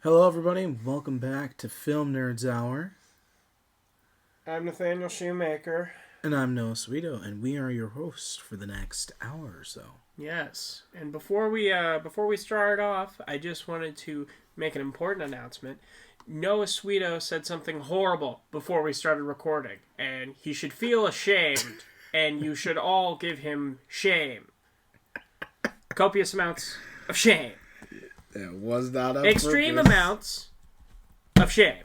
Hello, everybody. Welcome back to Film Nerds Hour. I'm Nathaniel Shoemaker. And I'm Noah Sweeto, and we are your hosts for the next hour or so. Yes, and before we start off, I just wanted to make an important announcement. Noah Sweeto said something horrible before we started recording, and he should feel ashamed, and you should all give him shame. Copious amounts of shame. It was not on Extreme purpose. amounts of shame.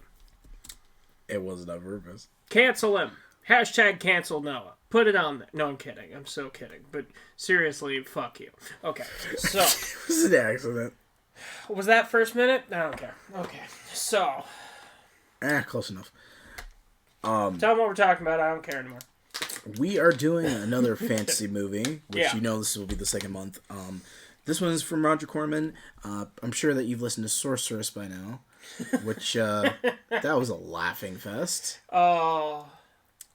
It wasn't on purpose. Cancel him. Hashtag cancel Noah. Put it on there. No, I'm kidding. I'm so kidding. But seriously, fuck you. Okay, so. It was an accident. Was that first minute? I don't care. Okay, so. Close enough. Tell them what we're talking about. I don't care anymore. We are doing another fantasy movie, which Yeah. you know this will be the second month. This one is from Roger Corman. I'm sure that you've listened to Sorceress by now, which that was a laughing fest. Oh.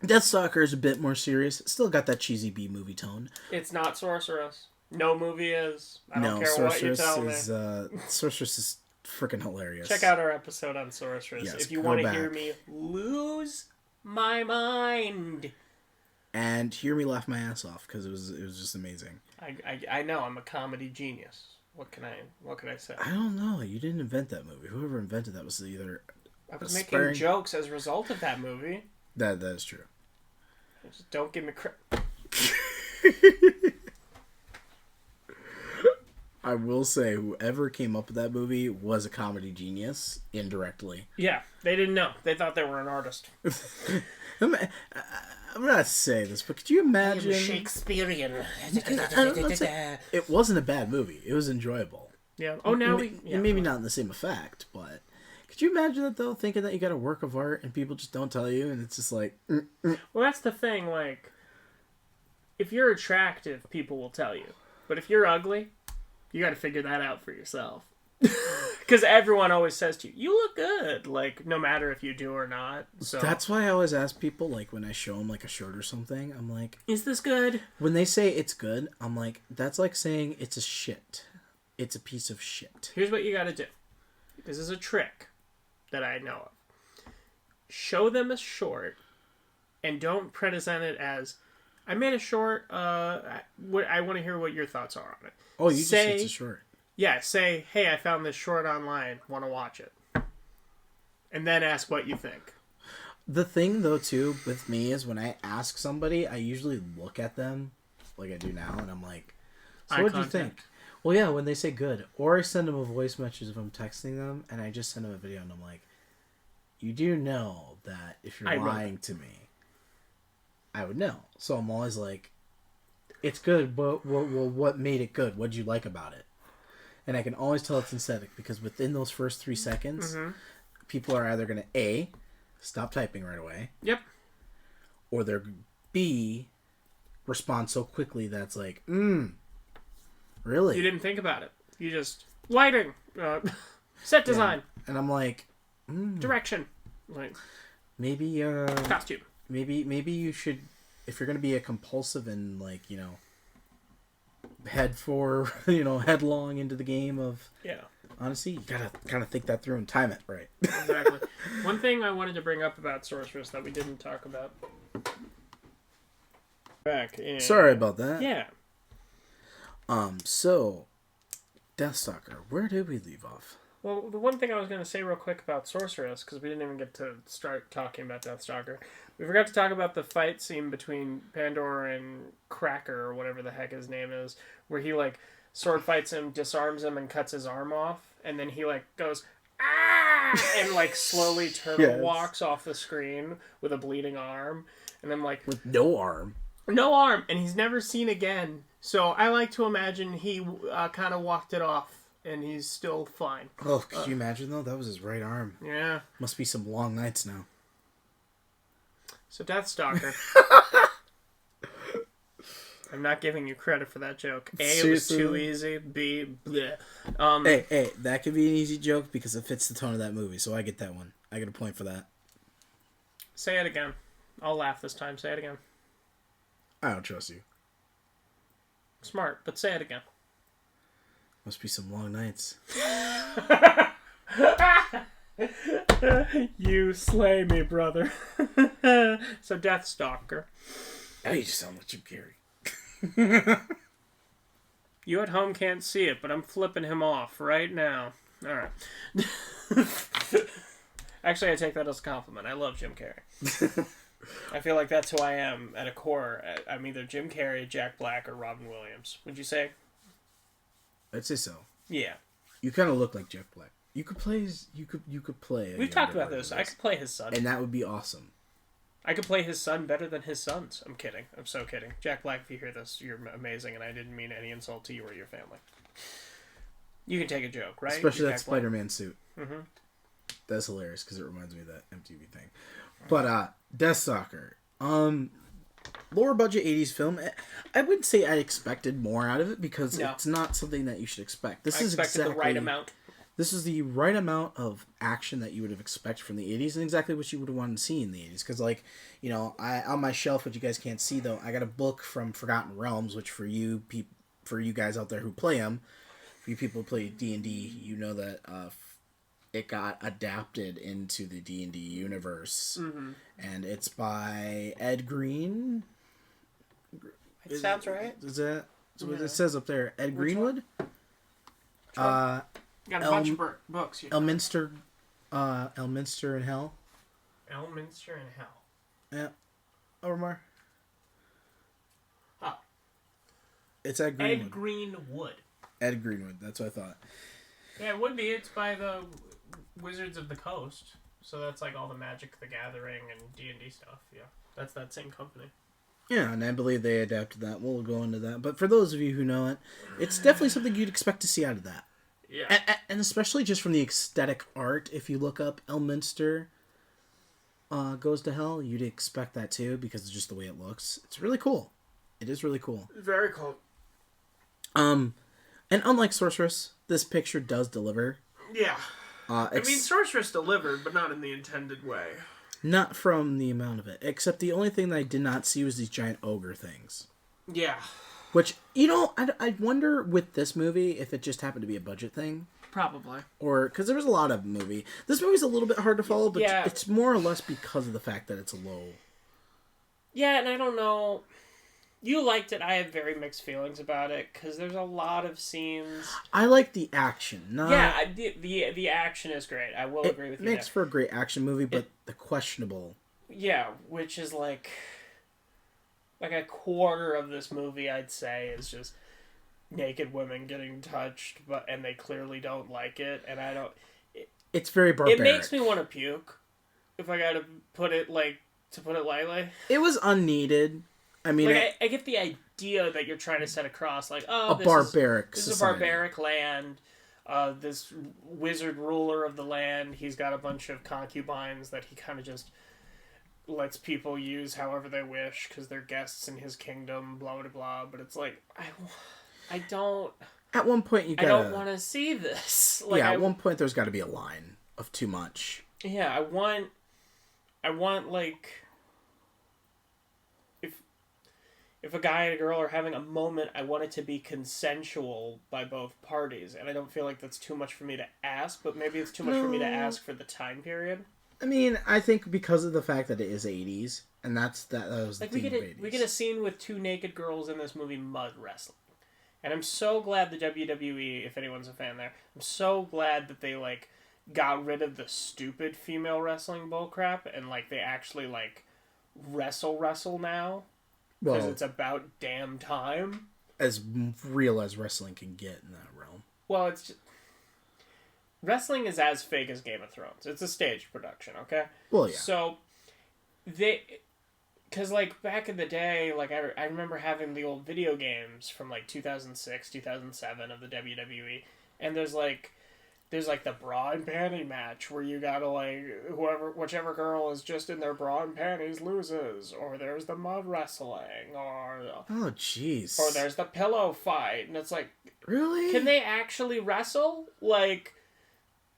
Deathstalker is a bit more serious. Still got that cheesy B movie tone. It's not Sorceress. No movie is. I don't care Sorceress what you tell me. Sorceress is freaking hilarious. Check out our episode on Sorceress Yes, if you go want to back. hear me lose my mind. And hear me laugh my ass off because it was just amazing. I know I'm a comedy genius. What can I say? I don't know. You didn't invent that movie. Whoever invented that was either. I was making jokes as a result of that movie. That is true. Just don't give me credit. I will say, whoever came up with that movie was a comedy genius indirectly. Yeah, they didn't know. They thought they were an artist. I'm not saying this, but could you imagine? Shakespearean. It wasn't a bad movie. It was enjoyable. Yeah. Oh, now Maybe not in the same effect, but could you imagine that though? Thinking that you got a work of art and people just don't tell you, and it's just like. Well, that's the thing. Like, if you're attractive, people will tell you. But if you're ugly, you got to figure that out for yourself. Because everyone always says to you, "You look good." Like, no matter if you do or not. So that's why I always ask people, like, when I show them, like, a shirt or something, I'm like... Is this good? When they say it's good, I'm like, that's like saying it's a shit. It's a piece of shit. Here's what you got to do. This is a trick that I know of. Show them a short, and don't present it as, I made a short, I want to hear what your thoughts are on it. Oh, you just say it's a short. Yeah, say, hey, I found this short online. Want to watch it? And then ask what you think. The thing, though, too, with me is when I ask somebody, I usually look at them like I do now, and I'm like, so what'd you think? Well, yeah, when they say good. Or I send them a voice message if I'm texting them, and I just send them a video, and I'm like, you do know that if you're lying to me, I would know. So I'm always like, it's good, but what made it good? What'd you like about it? And I can always tell it's synthetic because within those first 3 seconds, people are either going to A, stop typing right away. Yep. Or they're B, respond so quickly that's like, really? You didn't think about it. You just, lighting, set design. Yeah. And I'm like, direction. Like, maybe, costume. Maybe you should, if you're going to be a compulsive and like, headlong into the game of honesty, you gotta kind of think that through and time it right. Exactly. One thing I wanted to bring up about Sorceress that we didn't talk about Sorry about that. Yeah. So Deathstalker, where did we leave off? Well, the one thing I was going to say real quick about Sorceress, because we didn't even get to start talking about Deathstalker, we forgot to talk about the fight scene between Pandora and Cracker, or whatever the heck his name is, where he, like, sword fights him, disarms him, and cuts his arm off, and then he, like, goes, ah! And, like, slowly turtle walks off the screen with a bleeding arm, and I'm like... With no arm. No arm, and he's never seen again. So I like to imagine he kind of walked it off. And he's still fine. Oh, could you imagine, though? That was his right arm. Yeah. Must be some long nights now. So, Deathstalker. I'm not giving you credit for that joke. A, seriously? It was too easy. B, bleh. Hey, that could be an easy joke because it fits the tone of that movie, so I get that one. I get a point for that. Say it again. I'll laugh this time. Say it again. I don't trust you. Smart, but say it again. Must be some long nights. You slay me, brother. So, Deathstalker. Oh, you just sound like Jim Carrey. You at home can't see it, but I'm flipping him off right now. Alright. Actually, I take that as a compliment. I love Jim Carrey. I feel like that's who I am at a core. I'm either Jim Carrey, Jack Black, or Robin Williams. Would you say? I'd say so. Yeah. You kind of look like Jack Black. You could play his. You could play. We've talked about this. I could play his son, and that would be awesome. I could play his son better than his sons. I'm kidding. I'm so kidding. Jack Black, if you hear this, you're amazing, and I didn't mean any insult to you or your family. You can take a joke, right? Especially that Spider-Man suit. Mm-hmm. That's hilarious because it reminds me of that MTV thing. But Deathstalker, lower budget 80s film. I wouldn't say I expected more out of it because it's not something that you should expect. I expected the right amount. This is the right amount of action that you would have expected from the 80s and exactly what you would have wanted to see in the 80s. Because, like, you know, on my shelf, which you guys can't see, though, I got a book from Forgotten Realms, which for you guys out there who play them, for you people who play D&D, you know that it got adapted into the D&D universe. Mm-hmm. And it's by Ed Green. It sounds right. Is that what it says up there? Ed Greenwood? Got a bunch of books. Elminster in Hell. Elminster in Hell. Yeah. Omar. Oh. It's Ed Greenwood. Ed Greenwood. Ed Greenwood. That's what I thought. Yeah, it would be. It's by the Wizards of the Coast. So that's like all the Magic the Gathering and D&D stuff. Yeah. That's that same company. Yeah, and I believe they adapted that. We'll go into that. But for those of you who know it, it's definitely something you'd expect to see out of that. Yeah. And especially just from the aesthetic art, if you look up Elminster Goes to Hell, you'd expect that too, because it's just the way it looks. It's really cool. It is really cool. Very cool. And unlike Sorceress, this picture does deliver. Yeah. I mean, Sorceress delivered, but not in the intended way. Not from the amount of it. Except the only thing that I did not see was these giant ogre things. Yeah. Which, you know, I wonder with this movie if it just happened to be a budget thing. Probably. Or, because there was a lot of movie. This movie's a little bit hard to follow, but it's more or less because of the fact that it's low. Yeah, and I don't know. You liked it. I have very mixed feelings about it, because there's a lot of scenes. I like the action. Yeah, the action is great. I will agree with you. It makes for a great action movie, but the questionable. Yeah, which is like a quarter of this movie, I'd say, is just naked women getting touched, and they clearly don't like it, and I don't... It's very barbaric. It makes me want to puke, if I gotta put it lightly. It was unneeded. I mean... I get the idea that you're trying to set across, like, this is a barbaric land. This wizard ruler of the land, he's got a bunch of concubines that he kind of just lets people use however they wish because they're guests in his kingdom, blah blah blah. But it's like I don't. At one point, I don't want to see this. Like, at one point, there's got to be a line of too much. Yeah, I want like if a guy and a girl are having a moment, I want it to be consensual by both parties, and I don't feel like that's too much for me to ask. But maybe it's too much for me to ask for the time period. I mean, I think because of the fact that it is 80s, and that was the theme of 80s. We get a scene with two naked girls in this movie mud wrestling. And I'm so glad the WWE, if anyone's a fan there, I'm so glad that they, like, got rid of the stupid female wrestling bullcrap and, like, they actually, like, wrestle now. Because it's about damn time. As real as wrestling can get in that realm. Well, it's just... Wrestling is as fake as Game of Thrones. It's a stage production, okay? Well, yeah. So, because, like, back in the day, like, I remember having the old video games from, like, 2006, 2007 of the WWE, and there's the bra and panty match where you gotta, like, whichever girl is just in their bra and panties loses, or there's the mud wrestling, or... Oh, jeez. Or there's the pillow fight, and it's like... Really? Can they actually wrestle? Like...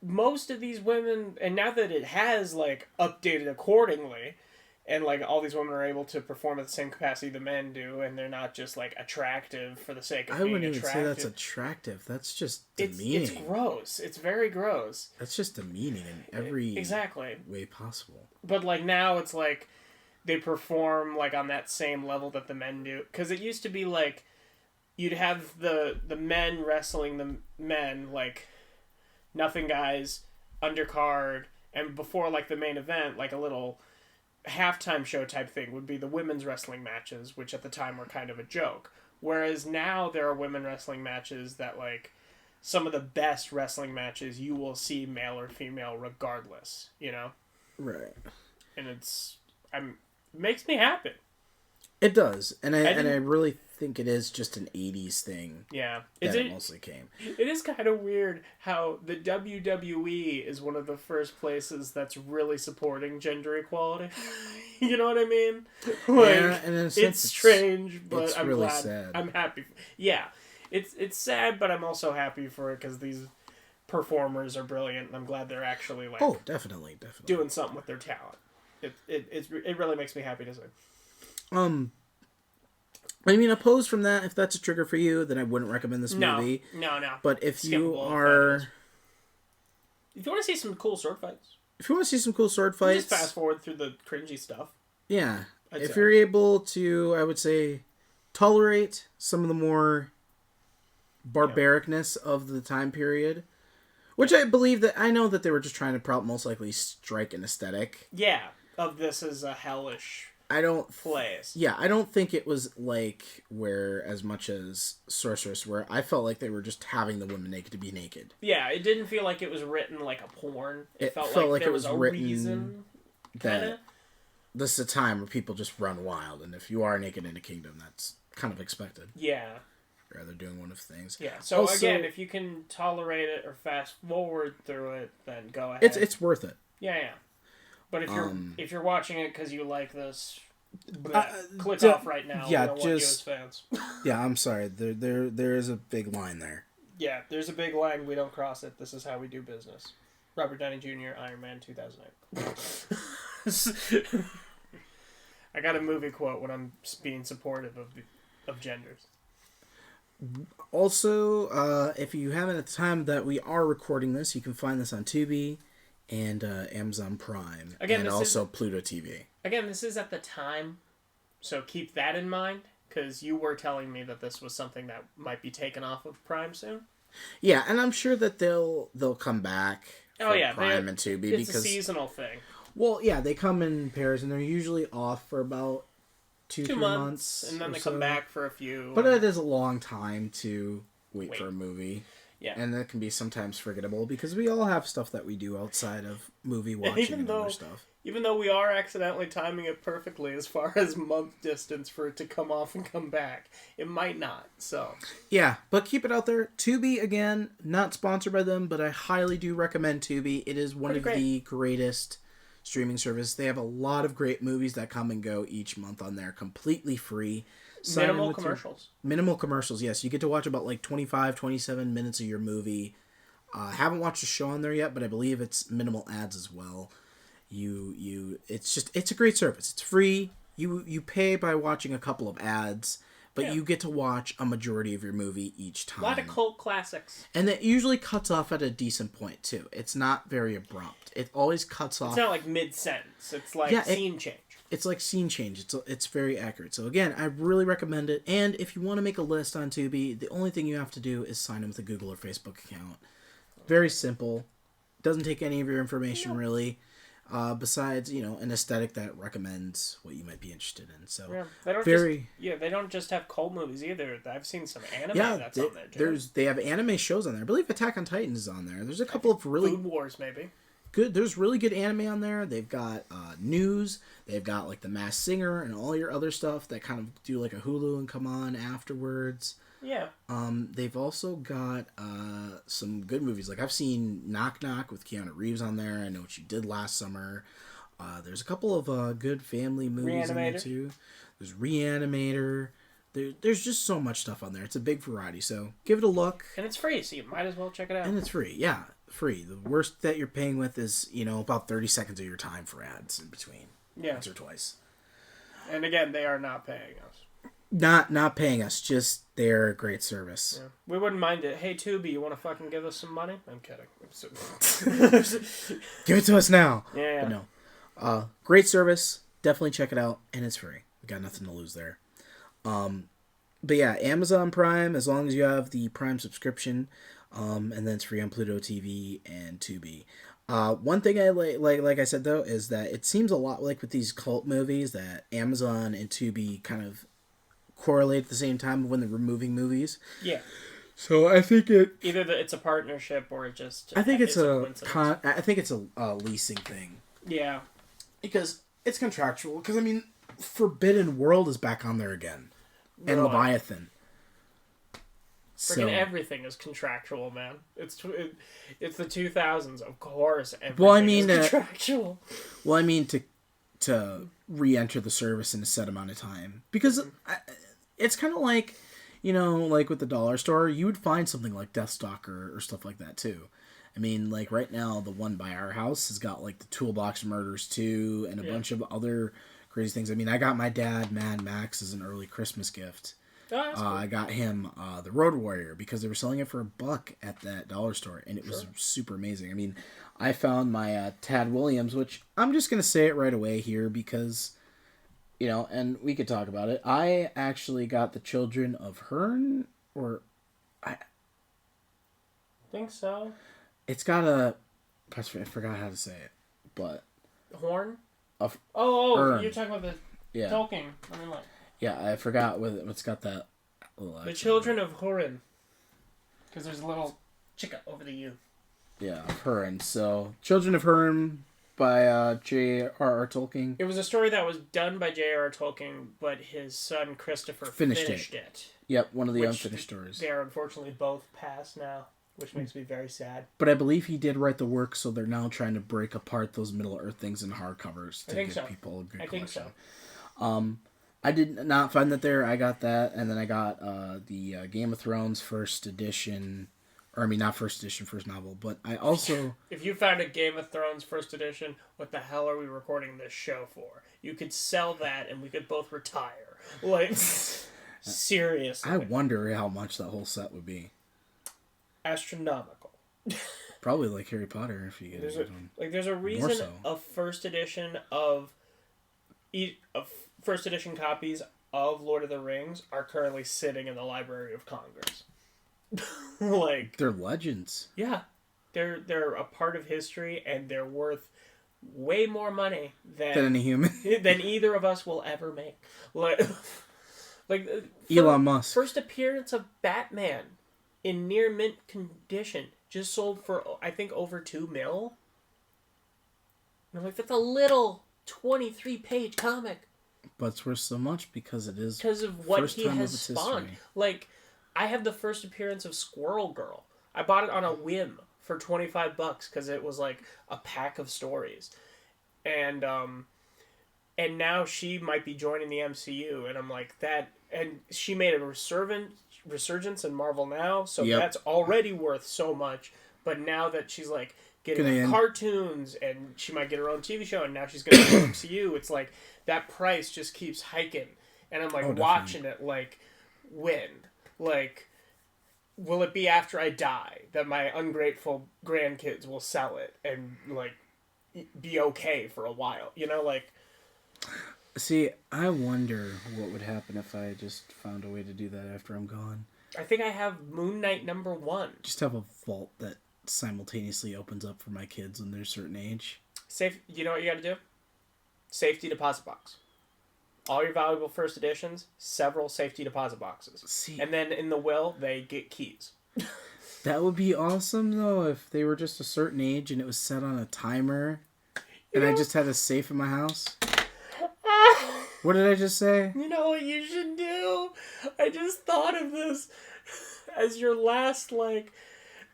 Most of these women, and now that it has, like, updated accordingly, and like all these women are able to perform at the same capacity the men do, and they're not just like attractive for the sake of being attractive. I wouldn't even say that's attractive. That's just demeaning. It's gross. It's very gross. That's just demeaning in every way possible. But like now it's like they perform like on that same level that the men do, because it used to be like you'd have the men wrestling the men, like nothing guys, undercard, and before like the main event, like a little halftime show type thing would be the women's wrestling matches, which at the time were kind of a joke. Whereas now there are women wrestling matches that, like, some of the best wrestling matches you will see male or female regardless, you know? Right. And makes me happy. It does. And I really think it is just an 80s thing. Yeah. It mostly came. It is kind of weird how the WWE is one of the first places that's really supporting gender equality. You know what I mean? Like, yeah, and in a sense, it's strange, but it's I'm really glad. Sad. I'm happy. Yeah. It's sad, but I'm also happy for it because these performers are brilliant, and I'm glad they're actually like definitely doing something with their talent. It really makes me happy to see. I mean, opposed from that, if that's a trigger for you, then I wouldn't recommend this movie. No. But if you are... If you want to see some cool sword fights. Just fast forward through the cringy stuff. Yeah. If you're able to, I would say, tolerate some of the more barbaricness of the time period, which I believe that... I know that they were just trying to most likely strike an aesthetic. Yeah. Of this as a hellish... place. Yeah, I don't think it was like where as much as Sorceress, where I felt like they were just having the women naked to be naked. Yeah, it didn't feel like it was written like a porn. It felt like there was a written reason. That this is a time where people just run wild, and if you are naked in a kingdom, that's kind of expected. Yeah. Rather doing one of things. Yeah. So also, again, if you can tolerate it or fast forward through it, then go ahead. It's worth it. Yeah. But if you're watching it because you like this, click off right now. Yeah, we don't want you as fans. Yeah, I'm sorry. There is a big line there. Yeah, there's a big line. We don't cross it. This is how we do business. Robert Downey Jr., Iron Man 2008. I got a movie quote when I'm being supportive of genders. Also, if you haven't at the time that we are recording this, you can find this on Tubi and Amazon Prime, and also Pluto TV. Again, this is at the time, so keep that in mind, because you were telling me that this was something that might be taken off of Prime soon. Yeah, and I'm sure that they'll come back for Prime and Tubi because it's a seasonal thing. Well, yeah, they come in pairs, and they're usually off for about 2 months, and then they come back for a few. But it is a long time to wait for a movie. Yeah. And that can be sometimes forgettable because we all have stuff that we do outside of movie watching and other stuff. Even though we are accidentally timing it perfectly as far as month distance for it to come off and come back, it might not, so. Yeah, but keep it out there. Tubi, again, not sponsored by them, but I highly do recommend Tubi. It is one of the greatest streaming services. They have a lot of great movies that come and go each month on there, completely free. Minimal commercials. Minimal commercials, yes. You get to watch about 25, 27 minutes of your movie. Haven't watched the show on there yet, but I believe it's minimal ads as well. It's a great service. It's free. You pay by watching a couple of ads, but you get to watch a majority of your movie each time. A lot of cult classics. And it usually cuts off at a decent point, too. It's not very abrupt. It always cuts off. It's not like mid-sentence. It's like scene change. It's like scene change. It's very accurate. So again, I really recommend it. And if you want to make a list on Tubi, the only thing you have to do is sign in with a Google or Facebook account. Very simple. Doesn't take any of your information really. Besides, an aesthetic that recommends what you might be interested in. So they don't just have cult movies either. I've seen some anime that's on there. They have anime shows on there. I believe Attack on Titan is on there. There's a couple of really Food Wars maybe. Good. There's really good anime on there. They've got news. They've got like The Masked Singer and all your other stuff that kind of do like a Hulu and come on afterwards. Yeah. They've also got some good movies. Like I've seen Knock Knock with Keanu Reeves on there. I Know What You Did Last Summer. There's a couple of good family movies on there too. There's Reanimator. There's just so much stuff on there. It's a big variety. So give it a look. And it's free, so you might as well check it out. And it's free. Yeah, free. The worst that you're paying with is about 30 seconds of your time for ads in between. once or twice. And again, they are not paying us. Not paying us, just they're a great service. Yeah. We wouldn't mind it. Hey, Tubi, you want to fucking give us some money? I'm kidding. Give it to us now. Yeah. But no. Great service. Definitely check it out. And it's free. We got nothing to lose there. But yeah, Amazon Prime, as long as you have the Prime subscription, and then it's free on Pluto TV and Tubi. One thing I like I said though, is that it seems a lot like with these cult movies that Amazon and Tubi kind of correlate at the same time when they're removing movies. Yeah. So I think either it's a partnership or it just. I think it's a leasing thing. Yeah. Because it's contractual. Because I mean, Forbidden World is back on there again. And Leviathan. Freaking everything is contractual, man. It's the 2000s, of course. Everything is contractual. Well, I mean to re-enter the service in a set amount of time, because it's kind of like, like with the dollar store, you would find something like Deathstalker or stuff like that too. I mean, like right now, the one by our house has got like the Toolbox Murders 2 and a bunch of other crazy things. I mean, I got my dad Mad Max as an early Christmas gift. Oh, cool. I got him the Road Warrior because they were selling it for $1 at that dollar store, and it was super amazing. I mean, I found my Tad Williams, which I'm just going to say it right away here because, and we could talk about it. I actually got the Children of Hearn, or I think so. It's got a, I forgot how to say it, but Horn. Hearn. You're talking about the Tolkien. I mean, like. Yeah, I forgot what's got that little accent. The Children of Hurin. Because there's a little chicka over the U. Yeah, Hurin. So, Children of Hurin by J.R.R. Tolkien. It was a story that was done by J.R.R. Tolkien, but his son Christopher finished it. Yep, one of the unfinished stories. They are unfortunately both passed now, which makes me very sad. But I believe he did write the work, so they're now trying to break apart those Middle-earth things in hardcovers to give people a good collection. I think so. I did not find that there. I got that, and then I got the Game of Thrones first edition, or I mean not first edition, first novel, but I also... If you found a Game of Thrones first edition, what the hell are we recording this show for? You could sell that and we could both retire. Like, seriously. I wonder how much that whole set would be. Astronomical. Probably like Harry Potter if you get it. There's a reason a first edition of first edition copies of Lord of the Rings are currently sitting in the Library of Congress. They're legends. Yeah. They're a part of history, and they're worth way more money than any human than either of us will ever make. Elon Musk. First appearance of Batman in near mint condition just sold for I think over $2 million. And I'm like, that's a little 23-page comic. But it's worth so much because it is because of what he has spawned. Like, I have the first appearance of Squirrel Girl. I bought it on a whim for $25 because it was like a pack of stories, and now she might be joining the MCU, and I'm like that. And she made a resurgence in Marvel now, so that's already worth so much. But now that she's like getting cartoons, and she might get her own TV show, and now she's going to the MCU, it's like that price just keeps hiking, and I'm like watching it like when, like, will it be after I die that my ungrateful grandkids will sell it and like be okay for a while, like. See, I wonder what would happen if I just found a way to do that after I'm gone. I think I have Moon Knight #1. Just have a vault that simultaneously opens up for my kids when they're a certain age. You know what you got to do? Safety deposit box. All your valuable first editions, several safety deposit boxes. See, and then in the will, they get keys. That would be awesome, though, if they were just a certain age and it was set on a timer, and I just had a safe in my house. What did I just say? You know what you should do? I just thought of this as your last, like,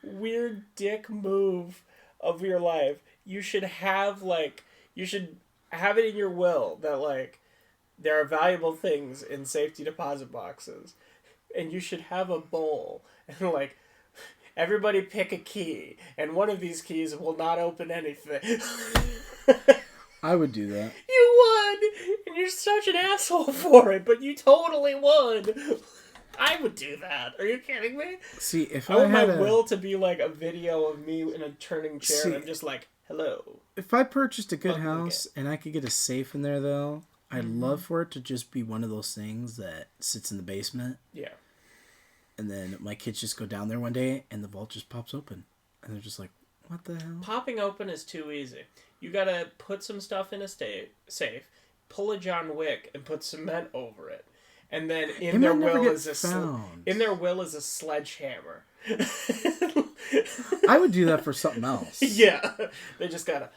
weird dick move of your life. You should have it in your will that, like, there are valuable things in safety deposit boxes, and you should have a bowl, and, like, everybody pick a key, and one of these keys will not open anything. I would do that. You you're such an asshole for it, but you totally would. I would do that. Are you kidding me? See, if I want my will to be like a video of me in a turning chair, and I'm just like, hello. If I purchased a good house and I could get a safe in there, though, I'd love for it to just be one of those things that sits in the basement. Yeah. And then my kids just go down there one day, and the vault just pops open. And they're just like, what the hell? Popping open is too easy. You gotta put some stuff in a safe, pull a John Wick, and put cement over it. And then in their will is a sledgehammer. I would do that for something else. Yeah. They just gotta...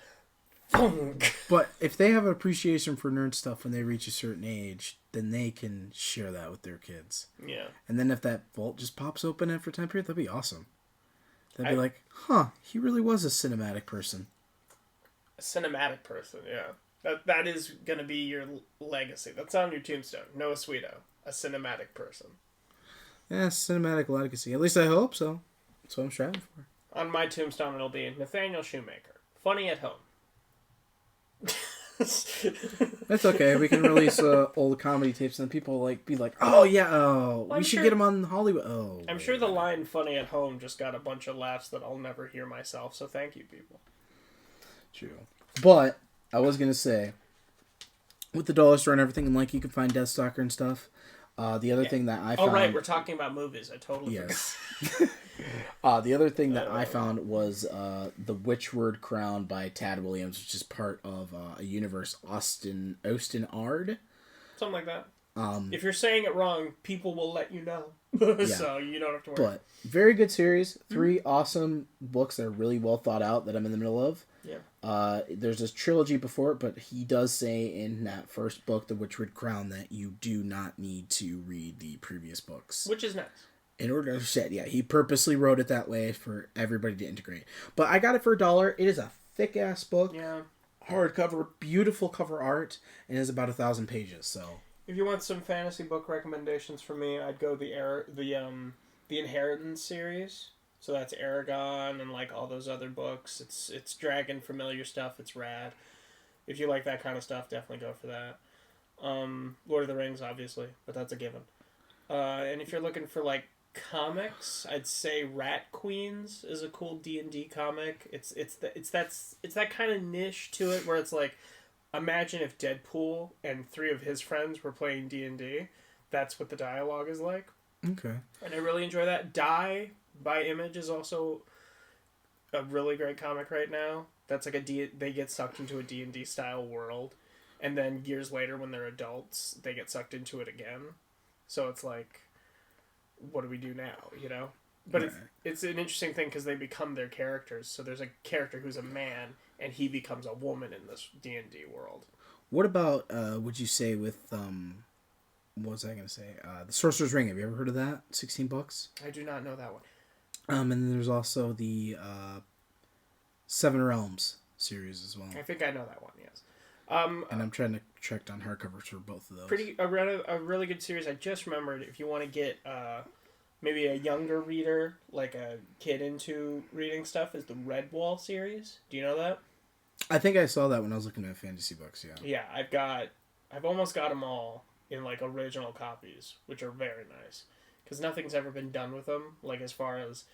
But if they have an appreciation for nerd stuff when they reach a certain age, then they can share that with their kids. Yeah. And then if that vault just pops open after a time period, that'd be awesome. They'd be like, huh, he really was a cinematic person. A cinematic person, yeah. That is going to be your legacy. That's on your tombstone. Noah Sweeto, a cinematic person. Yeah, cinematic legacy. At least I hope so. That's what I'm striving for. On my tombstone, it'll be Nathaniel Shoemaker. Funny at home. That's okay. We can release old comedy tapes and people be like, oh yeah, we should get them on Hollywood. Oh, I'm sure the line "funny at home" just got a bunch of laughs that I'll never hear myself. So thank you, people. True, but I was gonna say, with the dollar store and everything, and you can find Deathstalker and stuff. The other thing that I found... Oh right, we're talking about movies. I totally forgot. The other thing that I found was The Witchward Crown by Tad Williams, which is part of a universe, Austin Ard. Something like that. If you're saying it wrong, people will let you know. So you don't have to worry. But very good series. 3 awesome books that are really well thought out that I'm in the middle of. Yeah. There's this trilogy before it, but he does say in that first book, The Witchward Crown, that you do not need to read the previous books. Which is nice. In order to understand, he purposely wrote it that way for everybody to integrate. But I got it for $1. It is a thick-ass book. Yeah. Hardcover, beautiful cover art, and is about 1,000 pages, so... If you want some fantasy book recommendations from me, I'd go the Inheritance series. So that's Aragon and all those other books. It's dragon familiar stuff. It's rad. If you like that kind of stuff, definitely go for that. Lord of the Rings, obviously, but that's a given. And if you're looking for comics, I'd say Rat Queens is a cool D&D comic. It's that kind of niche to it where it's imagine if Deadpool and 3 of his friends were playing D&D. That's what the dialogue is like. Okay. And I really enjoy that. Die by Image is also a really great comic right now. That's they get sucked into a D&D style world, and then years later when they're adults, they get sucked into it again. So it's what do we do now, But right. It's an interesting thing because they become their characters. So there's a character who's a man, and he becomes a woman in this D&D world. What about, would you say with, what was I going to say? The Sorcerer's Ring. Have you ever heard of that? 16 books? I do not know that one. And then there's also the Seven Realms series as well. I think I know that one, yes. And I'm trying to track down hardcovers for both of those. A really good series. I just remembered, if you want to get maybe a younger reader, like a kid into reading stuff, is the Redwall series. Do you know that? I think I saw that when I was looking at fantasy books, yeah. Yeah, I've almost got them all in original copies, which are very nice. Because nothing's ever been done with them, as far as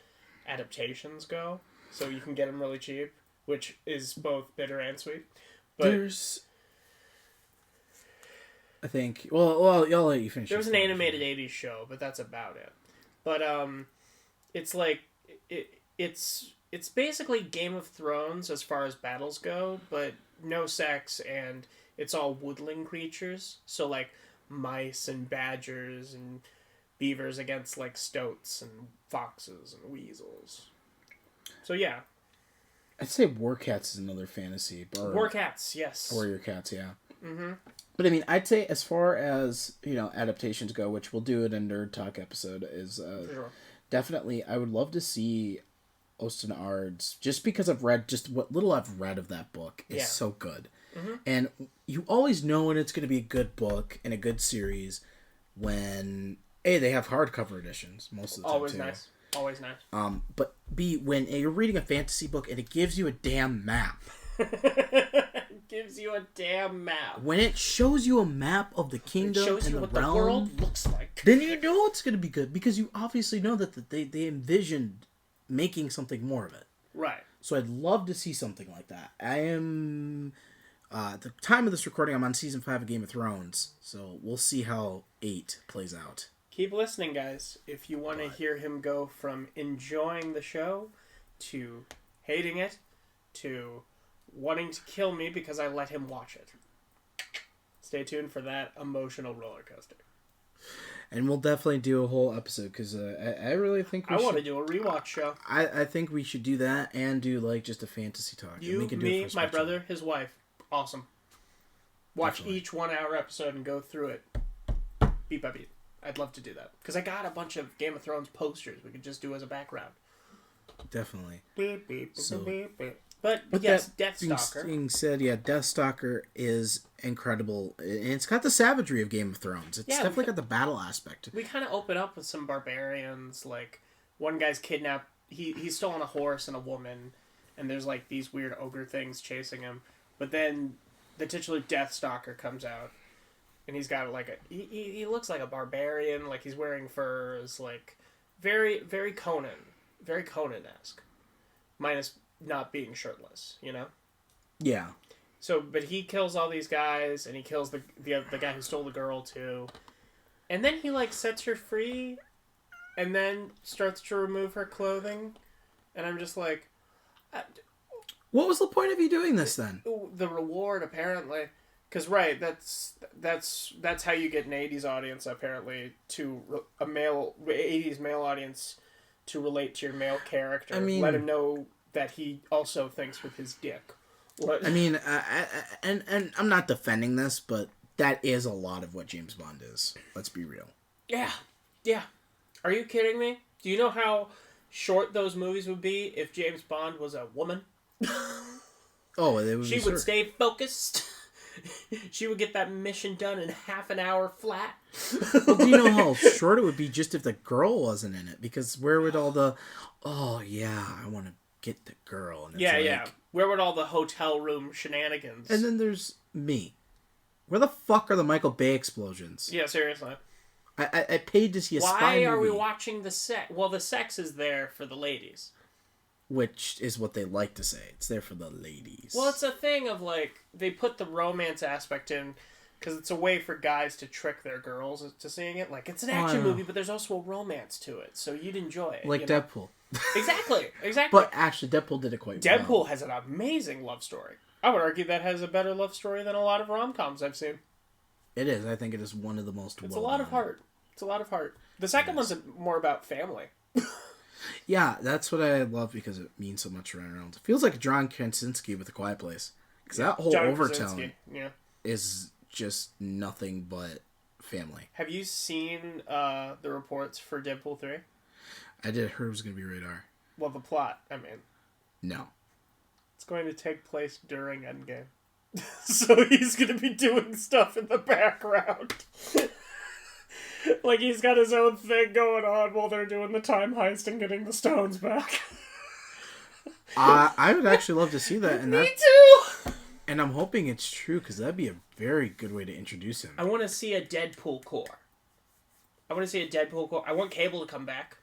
adaptations go. So you can get them really cheap, which is both bitter and sweet. But there's... I think... Well, I'll let you finish. There was an animated 80s show, but that's about it. But, it's it's basically Game of Thrones as far as battles go, but no sex, and it's all woodland creatures. So, mice and badgers and beavers against, stoats and foxes and weasels. So, yeah. I'd say War Cats is another fantasy. War Cats, yes. Warrior Cats, yeah. Mm-hmm. But, I'd say as far as, adaptations go, which we'll do in a Nerd Talk episode, is sure. Definitely, I would love to see Austin Ard's, just because I've read, just what little I've read of that book is so good. Mm-hmm. And you always know when it's going to be a good book and a good series when, A, they have hardcover editions most of the time, Always nice. Always nice. But B, when you're reading a fantasy book and it gives you a damn map. gives you a damn map. When it shows you a map of the kingdom and the realm, what the world looks like, then you know it's going to be good because you obviously know that they envisioned making something more of it. Right. So I'd love to see something like that. I am at the time of this recording, I'm on season 5 of Game of Thrones, so we'll see how 8 plays out. Keep listening, guys, if you want to hear him go from enjoying the show to hating it to wanting to kill me because I let him watch it. Stay tuned for that emotional roller coaster. And we'll definitely do a whole episode because I really think I want to do a rewatch show. I think we should do that and do like just a fantasy talk. You, me, my brother, his wife. Awesome. Watch Definitely. each 1 hour episode and go through it beat by beat. I'd love to do that. Because I got a bunch of Game of Thrones posters we could just do as a background. Definitely. Beep, beep, So, beep, beep. But with yes, that Deathstalker. being said, yeah, Deathstalker is incredible. And it's got the savagery of Game of Thrones. It's definitely got the battle aspect. We kind of open up with some barbarians. Like, one guy's kidnapped. He's stolen a horse and a woman. And there's, like, these weird ogre things chasing him. But then the titular Deathstalker comes out. And he's got, like, he looks like a barbarian. Like, he's wearing furs. Like, very, very Conan. Very Conan-esque. Minus not being shirtless, you know? Yeah. So, but he kills all these guys, and he kills the guy who stole the girl, too. And then he, like, sets her free, and then starts to remove her clothing. And I'm just like... what was the point of you doing this, then? The reward, apparently. Because, right, that's how you get an 80s audience, apparently, to a 80s male audience to relate to your male character. I mean... let him know that he also thinks with his dick. What? I mean, and I'm not defending this, but that is a lot of what James Bond is. Let's be real. Yeah. Yeah. Are you kidding me? Do you know how short those movies would be if James Bond was a woman? Oh, it would She would stay focused. She would get that mission done in half an hour flat. Well, do you know how short it would be just if the girl wasn't in it? Because where would all the, oh yeah, I want to get the girl. And it's yeah. Where would all the hotel room shenanigans? And then there's me. Where the fuck are the Michael Bay explosions? Yeah, seriously. I paid to see a spy movie. Why are we watching the sex? Well, the sex is there for the ladies. Which is what they like to say. It's there for the ladies. Well, it's a thing of, like, they put the romance aspect in because it's a way for guys to trick their girls into seeing it. Like, it's an action movie, but there's also a romance to it, so you'd enjoy it. Like Deadpool. Exactly. But actually, Deadpool did it quite well. Deadpool has an amazing love story. I would argue that has a better love story than a lot of rom-coms I've seen. It is. I think it is one of the most It's a lot of heart. It's a lot of heart. The second one's more about family. Yeah, that's what I love because it means so much to Ryan Reynolds. It feels like John Krasinski with A Quiet Place. Because that whole overtone is just nothing but family. Have you seen the reports for Deadpool 3? I did. Heard it was going to be radar. Well, the plot, I mean. No. It's going to take place during Endgame. So he's going to be doing stuff in the background. Like he's got his own thing going on while they're doing the time heist and getting the stones back. I would actually love to see that. And Me too! And I'm hoping it's true because that'd be a very good way to introduce him. I want to see a Deadpool core. I want Cable to come back.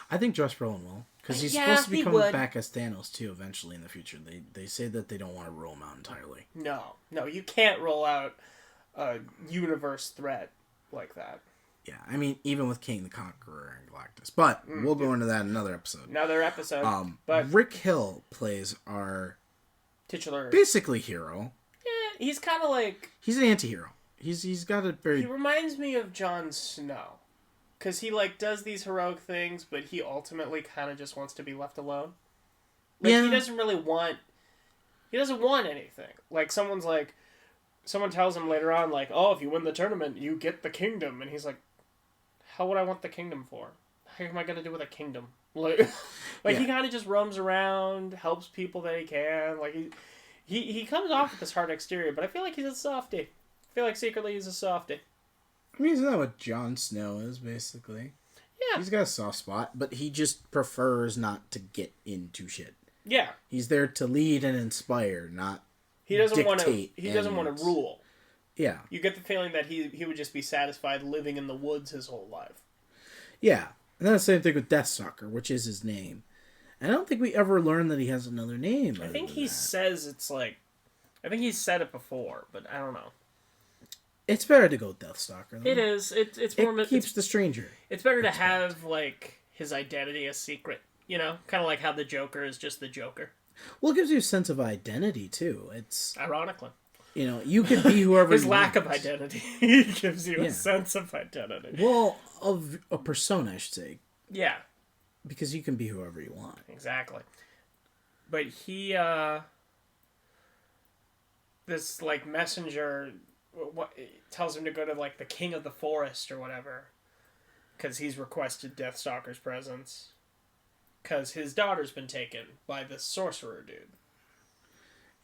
I think Josh Brolin will. Because he's supposed to be coming back as Thanos, too, eventually in the future. They say that they don't want to roll him out entirely. No, you can't roll out a universe threat like that. Yeah, I mean, even with King the Conqueror and Galactus. But we'll go into that in another episode. But Rick Hill plays our titular... basically hero. Yeah, he's kind of like... He's an anti-hero. He's got a very... He reminds me of Jon Snow. Because he, like, does these heroic things, but he ultimately kind of just wants to be left alone. Like, he doesn't really want... He doesn't want anything. Like, someone tells him later on, like, oh, if you win the tournament, you get the kingdom. And he's like, how would I want the kingdom for? How am I going to do with a kingdom? Like, he kind of just roams around, helps people that he can. Like, he comes off with this hard exterior, but I feel like he's a softie. I feel like secretly he's a softie. I mean, isn't that what Jon Snow is, basically? Yeah. He's got a soft spot, but he just prefers not to get into shit. Yeah. He's there to lead and inspire, not He doesn't want to. dictate. He doesn't want to rule. Yeah. You get the feeling that he would just be satisfied living in the woods his whole life. Yeah. And then the same thing with Deathstalker, which is his name. And I don't think we ever learned that he has another name. I think he says it's like... I think he's said it before, but I don't know. It's better to go with Deathstalker, though. It is. It's more... It keeps the stranger. It's better to have, like, his identity a secret. You know? Kind of like how the Joker is just the Joker. Well, it gives you a sense of identity, too. It's... Ironically. You know, you can be whoever his you lack want. of identity gives you a sense of identity. Well, of a persona, I should say. Yeah. Because you can be whoever you want. Exactly. But he, this, like, messenger tells him to go to, like, the king of the forest or whatever. Because he's requested Deathstalker's presence. Because his daughter's been taken by this sorcerer dude.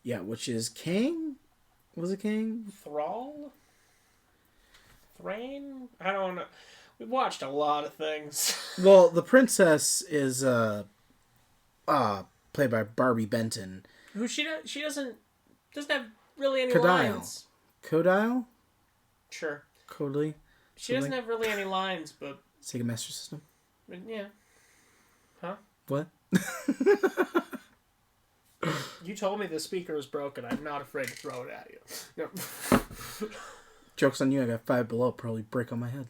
Yeah, which is King? Was it King? Thrall? Thrain? I don't know. We've watched a lot of things. Well, the princess is played by Barbie Benton. Who she doesn't have really any Kodile. lines. Kodile? Sure. Kodile? She doesn't have really any lines, but... Sega Master System? Yeah. Huh? What? You told me the speaker was broken. I'm not afraid to throw it at you. No. Joke's on you, I got Five Below, probably break on my head.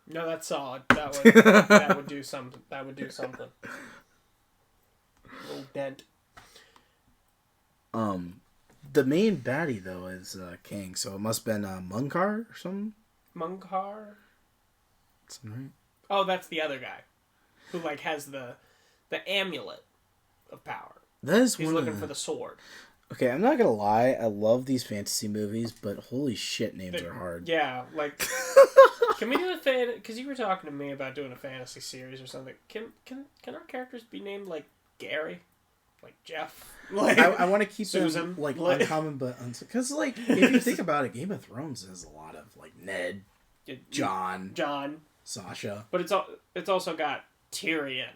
No, that's solid. That would do something. That would do something. A little dent. The main baddie, though, is King, so it must have been Munkar or something? Munkar? Something right? Oh, that's the other guy. Who, like, has the amulet of power. That is He's looking for the sword. Okay, I'm not gonna lie, I love these fantasy movies, but holy shit, names are hard. Yeah, like... Can we do a fan... Because you were talking to me about doing a fantasy series or something. Can our characters be named, like, Gary? Like Jeff? Like, I want to keep Susan, them, like, uncommon, but... Because, like, if you think about it, Game of Thrones has a lot of, like, Ned, John, Sasha. But it's also got Tyrion.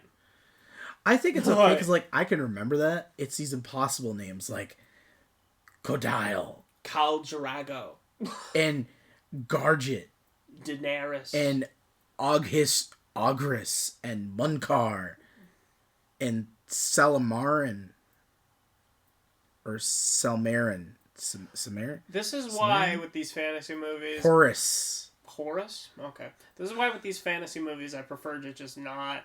I think it's okay, because, like, I can remember that. It's these impossible names, like... Kodile. Khal Drogo. And Garget. Daenerys. And Ogris. And Munkar. And Salamarin. Or Salmarin. Samarin? This is why with these fantasy movies... Horus? Okay. This is why with these fantasy movies I prefer to just not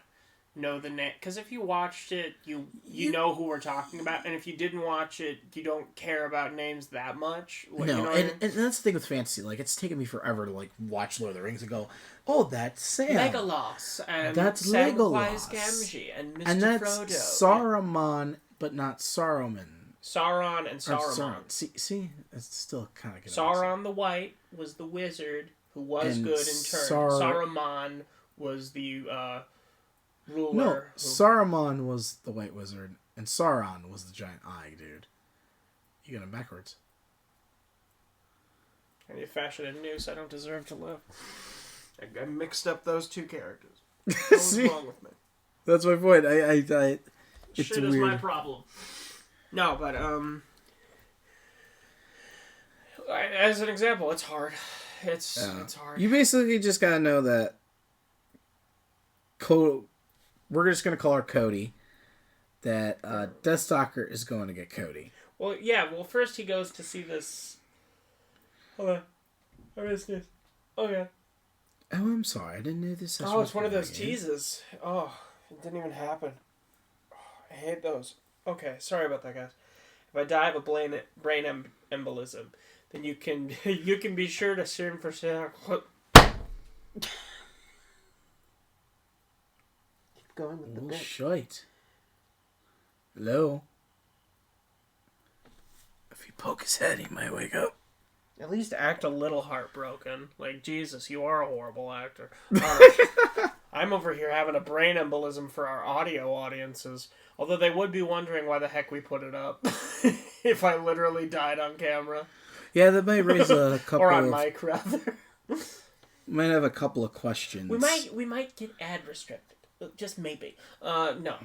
know the name. Because if you watched it, you know who we're talking about. And if you didn't watch it, you don't care about names that much. Like, no, you know and that's the thing with fantasy. Like, it's taken me forever to, like, watch Lord of the Rings and go, oh, that's Sam. Legolas. And that's Samwise Legolas. Gamgee. And Mr. And that's Frodo. Saruman, but not Saruman. Sauron and Saruman. See, it's still kind of good. Sauron the White was the wizard who was good in turn. Saruman was the ruler. No, Saruman was the White Wizard, and Sauron was the giant eye, dude. You got him backwards. And you fashion a noose, I don't deserve to live. I mixed up those two characters. What was wrong with me? That's my point. It's Shit weird. is my problem. No, but as an example, it's hard. It's hard. You basically just gotta know that we're just gonna call her Cody. That Deathstalker is going to get Cody. Well, yeah. Well, first he goes to see this. Hold on, I missed it. Okay. Oh, I'm sorry. I didn't know this. Oh, it's one of those teases. Oh, it didn't even happen. Oh, I hate those. Okay, sorry about that, guys. If I die of a brain embolism, then you can be sure to send for Keep going with the bit. Shite. Hello. If you poke his head, he might wake up. At least act a little heartbroken. Like, Jesus, you are a horrible actor. I'm over here having a brain embolism for our audio audiences. Although they would be wondering why the heck we put it up. If I literally died on camera. Yeah, that might raise a couple or on mic, rather. Might have a couple of questions. We might get ad restricted. Just maybe. No.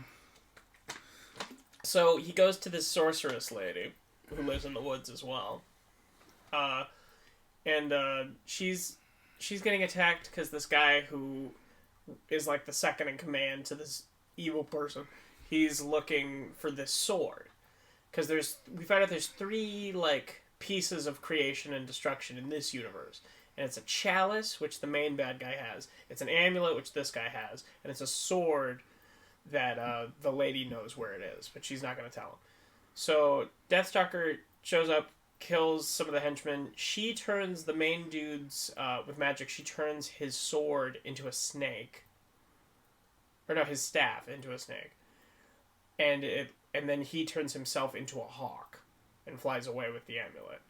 So he goes to this sorceress lady who lives in the woods as well. And she's getting attacked because this guy who is like the second in command to this evil person, he's looking for this sword. Because we find out there's 3 like pieces of creation and destruction in this universe. And it's a chalice, which the main bad guy has. It's an amulet, which this guy has. And it's a sword that the lady knows where it is, but she's not going to tell him. So Deathstalker shows up, kills some of the henchmen. She turns the main dude's, with magic, she turns his sword into a snake. Or no, his staff into a snake. And then he turns himself into a hawk and flies away with the amulet.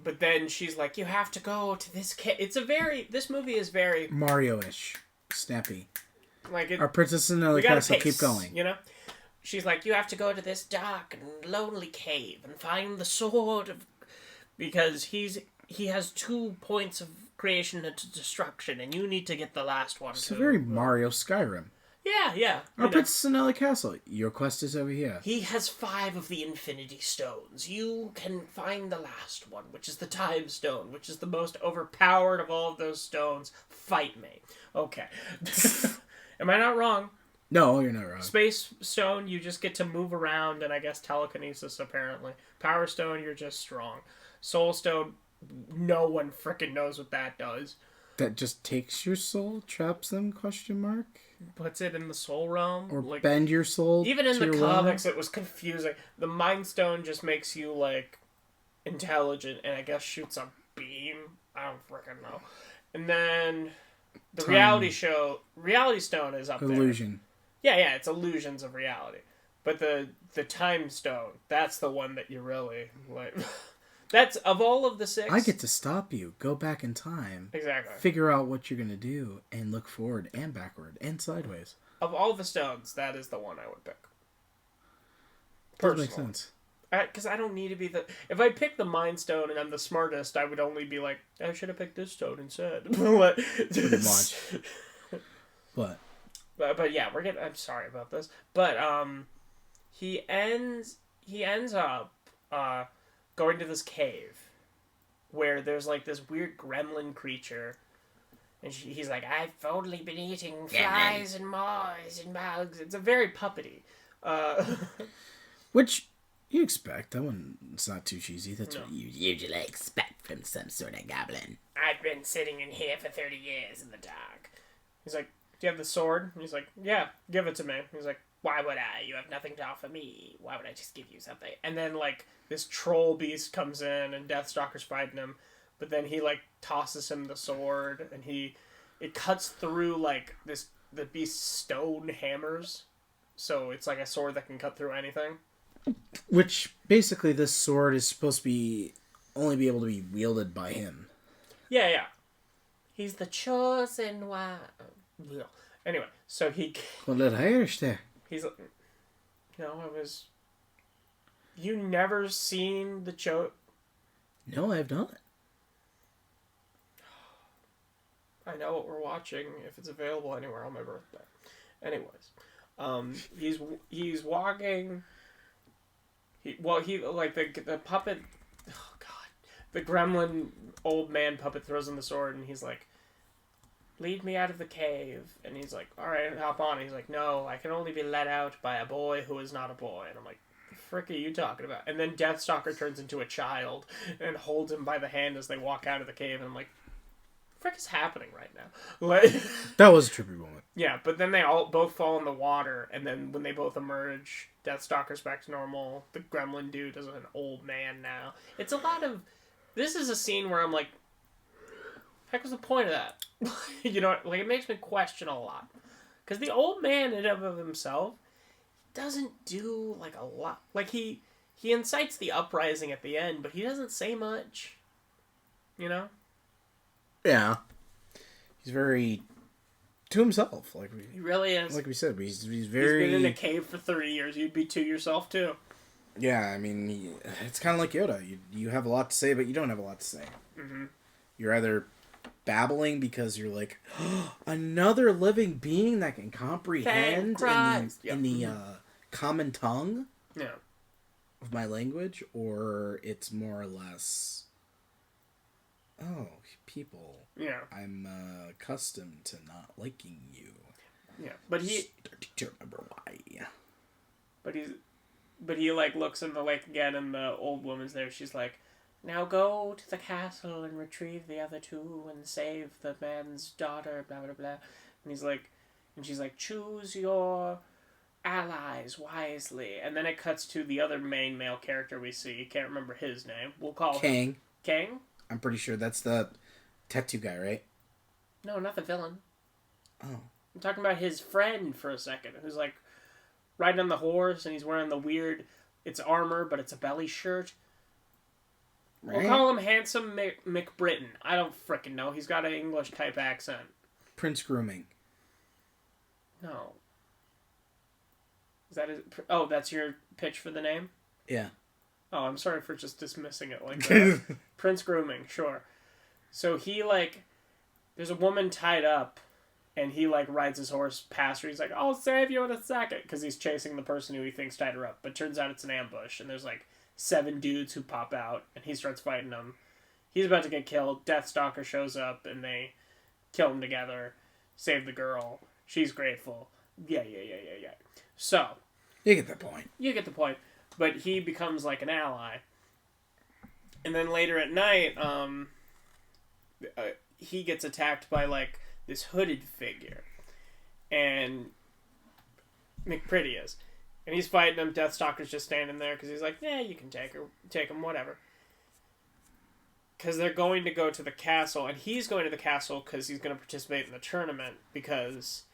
But then she's like, you have to go to this this movie is very... Mario-ish. Snappy. Like Our Princess in the Castle, keep going. You know? She's like, you have to go to this dark and lonely cave and find the sword of... Because he has 2 points of creation and destruction, and you need to get the last one. It's a very Mario Skyrim. Yeah. Our Princess in the Castle, your quest is over here. He has 5 of the Infinity Stones. You can find the last one, which is the Time Stone, which is the most overpowered of all of those stones. Fight me. Okay. Am I not wrong? No, you're not wrong. Space Stone, you just get to move around, and I guess telekinesis, apparently. Power Stone, you're just strong. Soul Stone, no one frickin' knows what that does. That just takes your soul, traps them, question mark? Puts it in the soul realm. Or like, bend your soul. Even in the comics, it was confusing. The Mind Stone just makes you, like, intelligent, and I guess shoots a beam. I don't frickin' know. And then the Reality Stone is up there. Illusion. Yeah, it's illusions of reality. But the Time Stone, that's the one that you really, like... That's, of all of the 6... I get to stop you, go back in time. Exactly. Figure out what you're going to do, and look forward and backward and sideways. Of all the stones, that is the one I would pick. Does make sense. Because I don't need to be the... If I pick the Mind Stone and I'm the smartest, I would only be like, I should have picked this stone instead. But yeah, I'm sorry about this. But he ends up going to this cave where there's like this weird gremlin creature, and he's like, I've only been eating flies and moths and bugs. It's a very puppety. Which you expect. That one, it's not too cheesy. That's No. what you usually expect from some sort of goblin. I've been sitting in here for 30 years in the dark. He's like, do you have the sword? And he's like, yeah, give it to me. He's like, why would I? You have nothing to offer me. Why would I just give you something? And then, like, this troll beast comes in, and Deathstalker's fighting him. But then he, like, tosses him the sword, and it cuts through, like, the beast's stone hammers. So it's like a sword that can cut through anything. Which, basically, this sword is supposed to only be able to be wielded by him. Yeah. He's the chosen one. Anyway, so he... Well, that Irish there. He's... No, it was... You never seen the No, I have not. I know what we're watching if it's available anywhere on my birthday. Anyways, he's walking. He like the puppet. Oh God, the gremlin old man puppet throws him the sword, and he's like, "Lead me out of the cave." And he's like, "All right, hop on." And he's like, "No, I can only be let out by a boy who is not a boy." And I'm like, "The frick are you talking about?" And then Deathstalker turns into a child and holds him by the hand as they walk out of the cave. And I'm like, frick is happening right now? Like, that was a trippy moment. Yeah, but then they both fall in the water, and then when they both emerge, Deathstalker's back to normal. The gremlin dude is an old man now. It's a lot of... This is a scene where I'm like, heck was the point of that? You know, like, it makes me question a lot. Because the old man in and of himself doesn't do, like, a lot. Like, he incites the uprising at the end, but he doesn't say much. You know? Yeah, he's very to himself. He really is. Like we said, he's very. He's been in a cave for 30 years. You'd be to yourself too. Yeah, I mean, it's kind of like Yoda. You have a lot to say, but you don't have a lot to say. Mm-hmm. You're either babbling because you're like, oh, another living being that can comprehend in the common tongue of my language, or it's more or less, oh, people, I'm accustomed to not liking you. Yeah, but he starting to remember why. But he like looks in the lake again, and the old woman's there. She's like, "Now go to the castle and retrieve the other two and save the man's daughter." Blah blah blah. And she's like, "Choose your allies wisely." And then it cuts to the other main male character we see. Can't remember his name. We'll call him Kang. I'm pretty sure that's the tattoo guy, right? No, not the villain. Oh. I'm talking about his friend for a second, who's like riding on the horse, and he's wearing the weird, it's armor, but it's a belly shirt. Right. We'll call him Handsome McBritton. I don't frickin' know. He's got an English type accent. Prince Grooming. No. Is that his... Oh, that's your pitch for the name? Yeah. Oh, I'm sorry for just dismissing it like that. Prince Grooming, sure. So he, like... There's a woman tied up, and he, like, rides his horse past her. He's like, I'll save you in a second, because he's chasing the person who he thinks tied her up. But turns out it's an ambush, and there's, like, 7 dudes who pop out, and he starts fighting them. He's about to get killed. Deathstalker shows up, and they kill him together, save the girl. She's grateful. Yeah. So... You get the point. You get the point. But he becomes, like, an ally. And then later at night, he gets attacked by, like, this hooded figure. And McPretty is. And he's fighting him. Deathstalker's just standing there because he's like, yeah, you can take him, whatever. Because they're going to go to the castle. And he's going to the castle because he's going to participate in the tournament. Because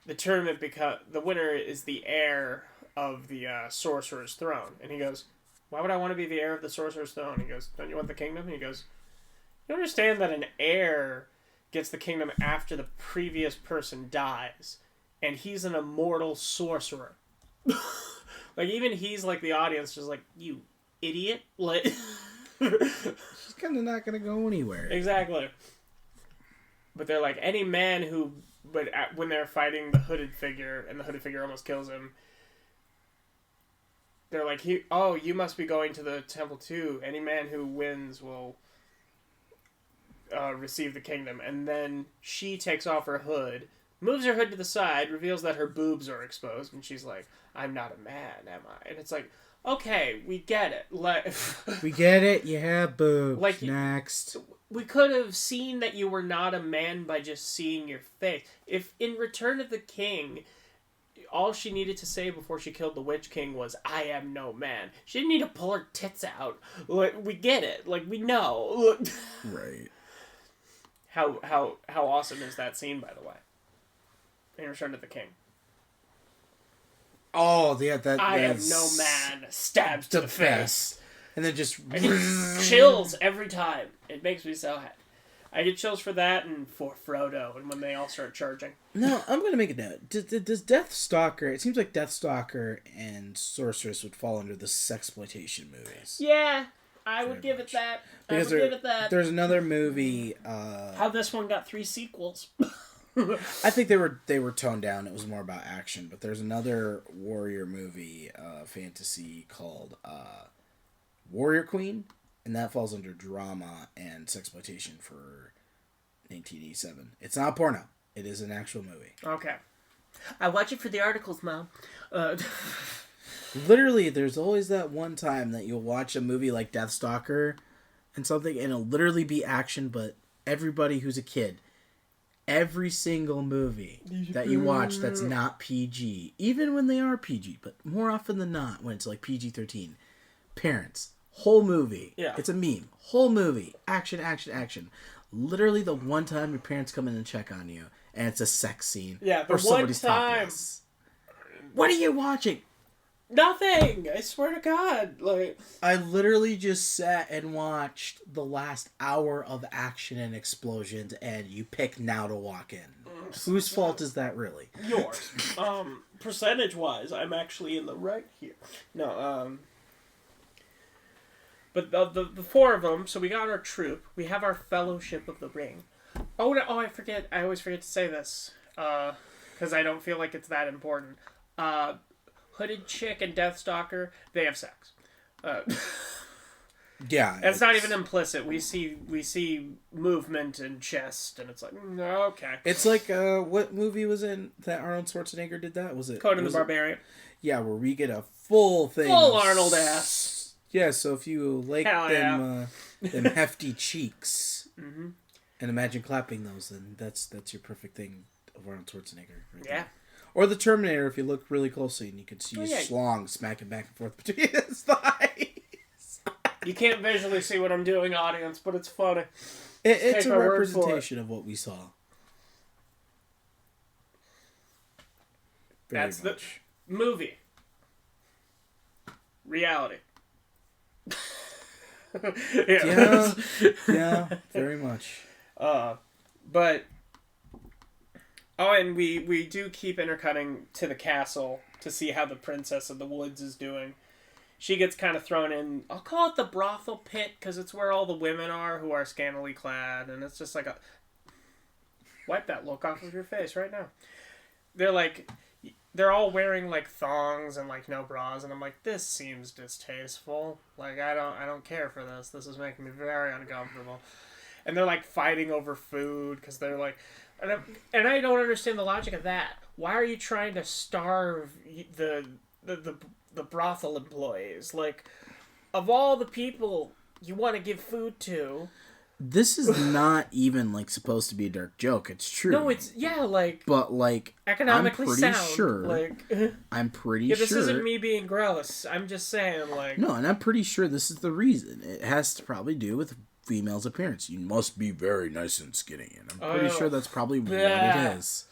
the winner is the heir of the Sorcerer's Throne. And he goes, why would I want to be the heir of the Sorcerer's Throne? He goes, don't you want the kingdom? And he goes, you understand that an heir gets the kingdom after the previous person dies. And he's an immortal sorcerer. Like, even he's like the audience, just like, you idiot. Like, she's kind of not going to go anywhere. Exactly. But they're like, any man who... But when they're fighting the hooded figure, and the hooded figure almost kills him, they're like, you must be going to the temple too. Any man who wins will receive the kingdom. And then she takes off her hood, moves her hood to the side, reveals that her boobs are exposed, and she's like, I'm not a man, am I? And it's like, okay, we get it. Like, we get it, you have boobs. Like, next. We could have seen that you were not a man by just seeing your face. If in Return of the King, all she needed to say before she killed the Witch King was, I am no man. She didn't need to pull her tits out. Like, we get it. Like, we know. Right. How awesome is that scene, by the way? In Return of the King. Oh, yeah, that... I am no man. Stabs to the face. And then just... I get chills every time. It makes me so happy. I get chills for that and for Frodo and when they all start charging. No, I'm going to make a note. Does Deathstalker... It seems like Deathstalker and Sorceress would fall under the sexploitation movies. Yeah, I would give it that. Because there's another movie... How this one got 3 sequels. I think they were toned down. It was more about action. But there's another warrior movie, fantasy, called Warrior Queen. And that falls under drama and sexploitation for 1987. It's not porno. It is an actual movie. Okay. I watch it for the articles, Mom. Literally, there's always that one time that you'll watch a movie like Deathstalker and something, and it'll literally be action, but everybody who's a kid, every single movie that you watch that's not PG, even when they are PG, but more often than not when it's like PG-13, parents... Whole movie. Yeah. It's a meme. Whole movie. Action. Literally the one time your parents come in and check on you and it's a sex scene. Yeah, the or somebody's one time. Topless. What are you watching? Nothing. I swear to God. Like, I literally just sat and watched the last hour of action and explosions and you pick now to walk in. Whose fault is that really? Yours. Percentage wise, I'm actually in the right here. No, But the 4 of them, so we got our troop, we have our Fellowship of the Ring, Oh, no, I forget. I always forget to say this. Because I don't feel like it's that important. Hooded Chick and Deathstalker, they have sex. Yeah, it's not even implicit. We see movement and chest, and it's like, okay. It's like what movie was in that Arnold Schwarzenegger did that? Was it Conan the Barbarian? Yeah, where we get a full thing. Full Arnold ass. Yeah, so if you like them hefty cheeks, and imagine clapping those, then that's your perfect thing of Arnold Schwarzenegger. Right there. Or the Terminator, if you look really closely, and you can see his schlong smacking back and forth between his thighs. You can't visually see what I'm doing, audience, but it's funny. It's a representation of what we saw. That's much. The movie. Reality. yeah, very much. But and we do keep intercutting to the castle to see how the Princess of the Woods is doing. She gets kind of thrown in. I'll call it the brothel pit because it's where all the women are who are scantily clad, and it's just like a wipe that look off of your face right now. They're all wearing like thongs and like no bras, and I'm like, this seems distasteful. Like I don't care for this. This is making me very uncomfortable. And they're like fighting over food because they're like, and I don't understand the logic of that. Why are you trying to starve the brothel employees? Like, of all the people you want to give food to. This is not even like supposed to be a dark joke. It's true. No, but like economically sound. I'm pretty sure. This isn't me being gross. I'm just saying like. No, and I'm pretty sure this is the reason. It has to probably do with female's appearance. You must be very nice and skinny, and I'm pretty sure that's probably what it is.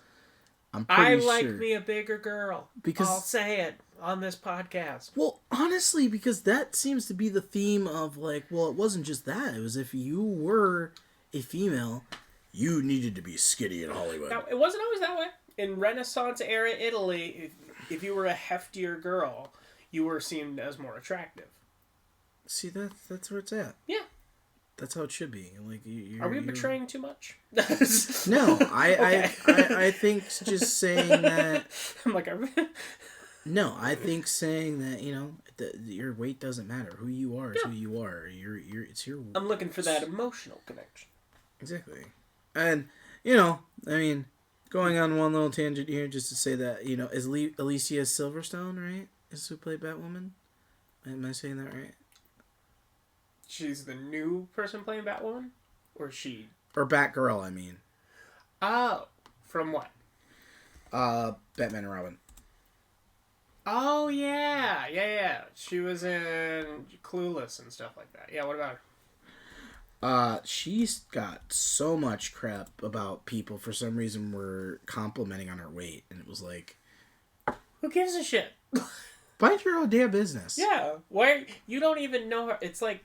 I like me a bigger girl. Because I'll say it on this podcast. Well, honestly, because that seems to be the theme of like, well, it wasn't just that. It was if you were a female, you needed to be skinny in Hollywood. Now, it wasn't always that way. In Renaissance era Italy, if you were a heftier girl, you were seen as more attractive. See, that's where it's at. Yeah. That's how it should be. Like, are we betraying too much? No, I think just saying that. I'm like, no, I think saying that your weight doesn't matter. Who you are is who you are. It's your. I'm looking for that emotional connection. Exactly, and I mean, going on one little tangent here, just to say that is Alicia Silverstone, right? Is who played Batwoman? Am I saying that right? She's the new person playing Batwoman? Or she? Or Batgirl, I mean. Oh. From what? Batman and Robin. Oh, yeah. Yeah. She was in Clueless and stuff like that. Yeah, what about her? She's got so much crap about people for some reason were complimenting on her weight. And it was like... Who gives a shit? Mind your own damn business. Yeah. Why? You don't even know her. It's like...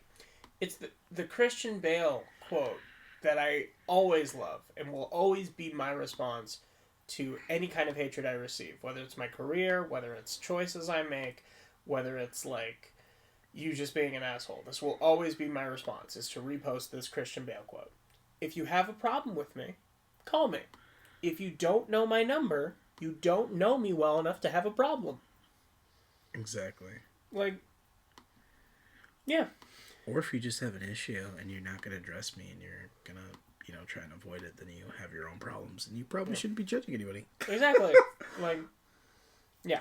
It's the Christian Bale quote that I always love and will always be my response to any kind of hatred I receive, whether it's my career, whether it's choices I make, whether it's like you just being an asshole. This will always be my response, is to repost this Christian Bale quote. If you have a problem with me, call me. If you don't know my number, you don't know me well enough to have a problem. Exactly. Like, yeah. Or if you just have an issue and you're not going to address me and you're going to, try and avoid it, then you have your own problems and you probably shouldn't be judging anybody. Exactly. Like, yeah.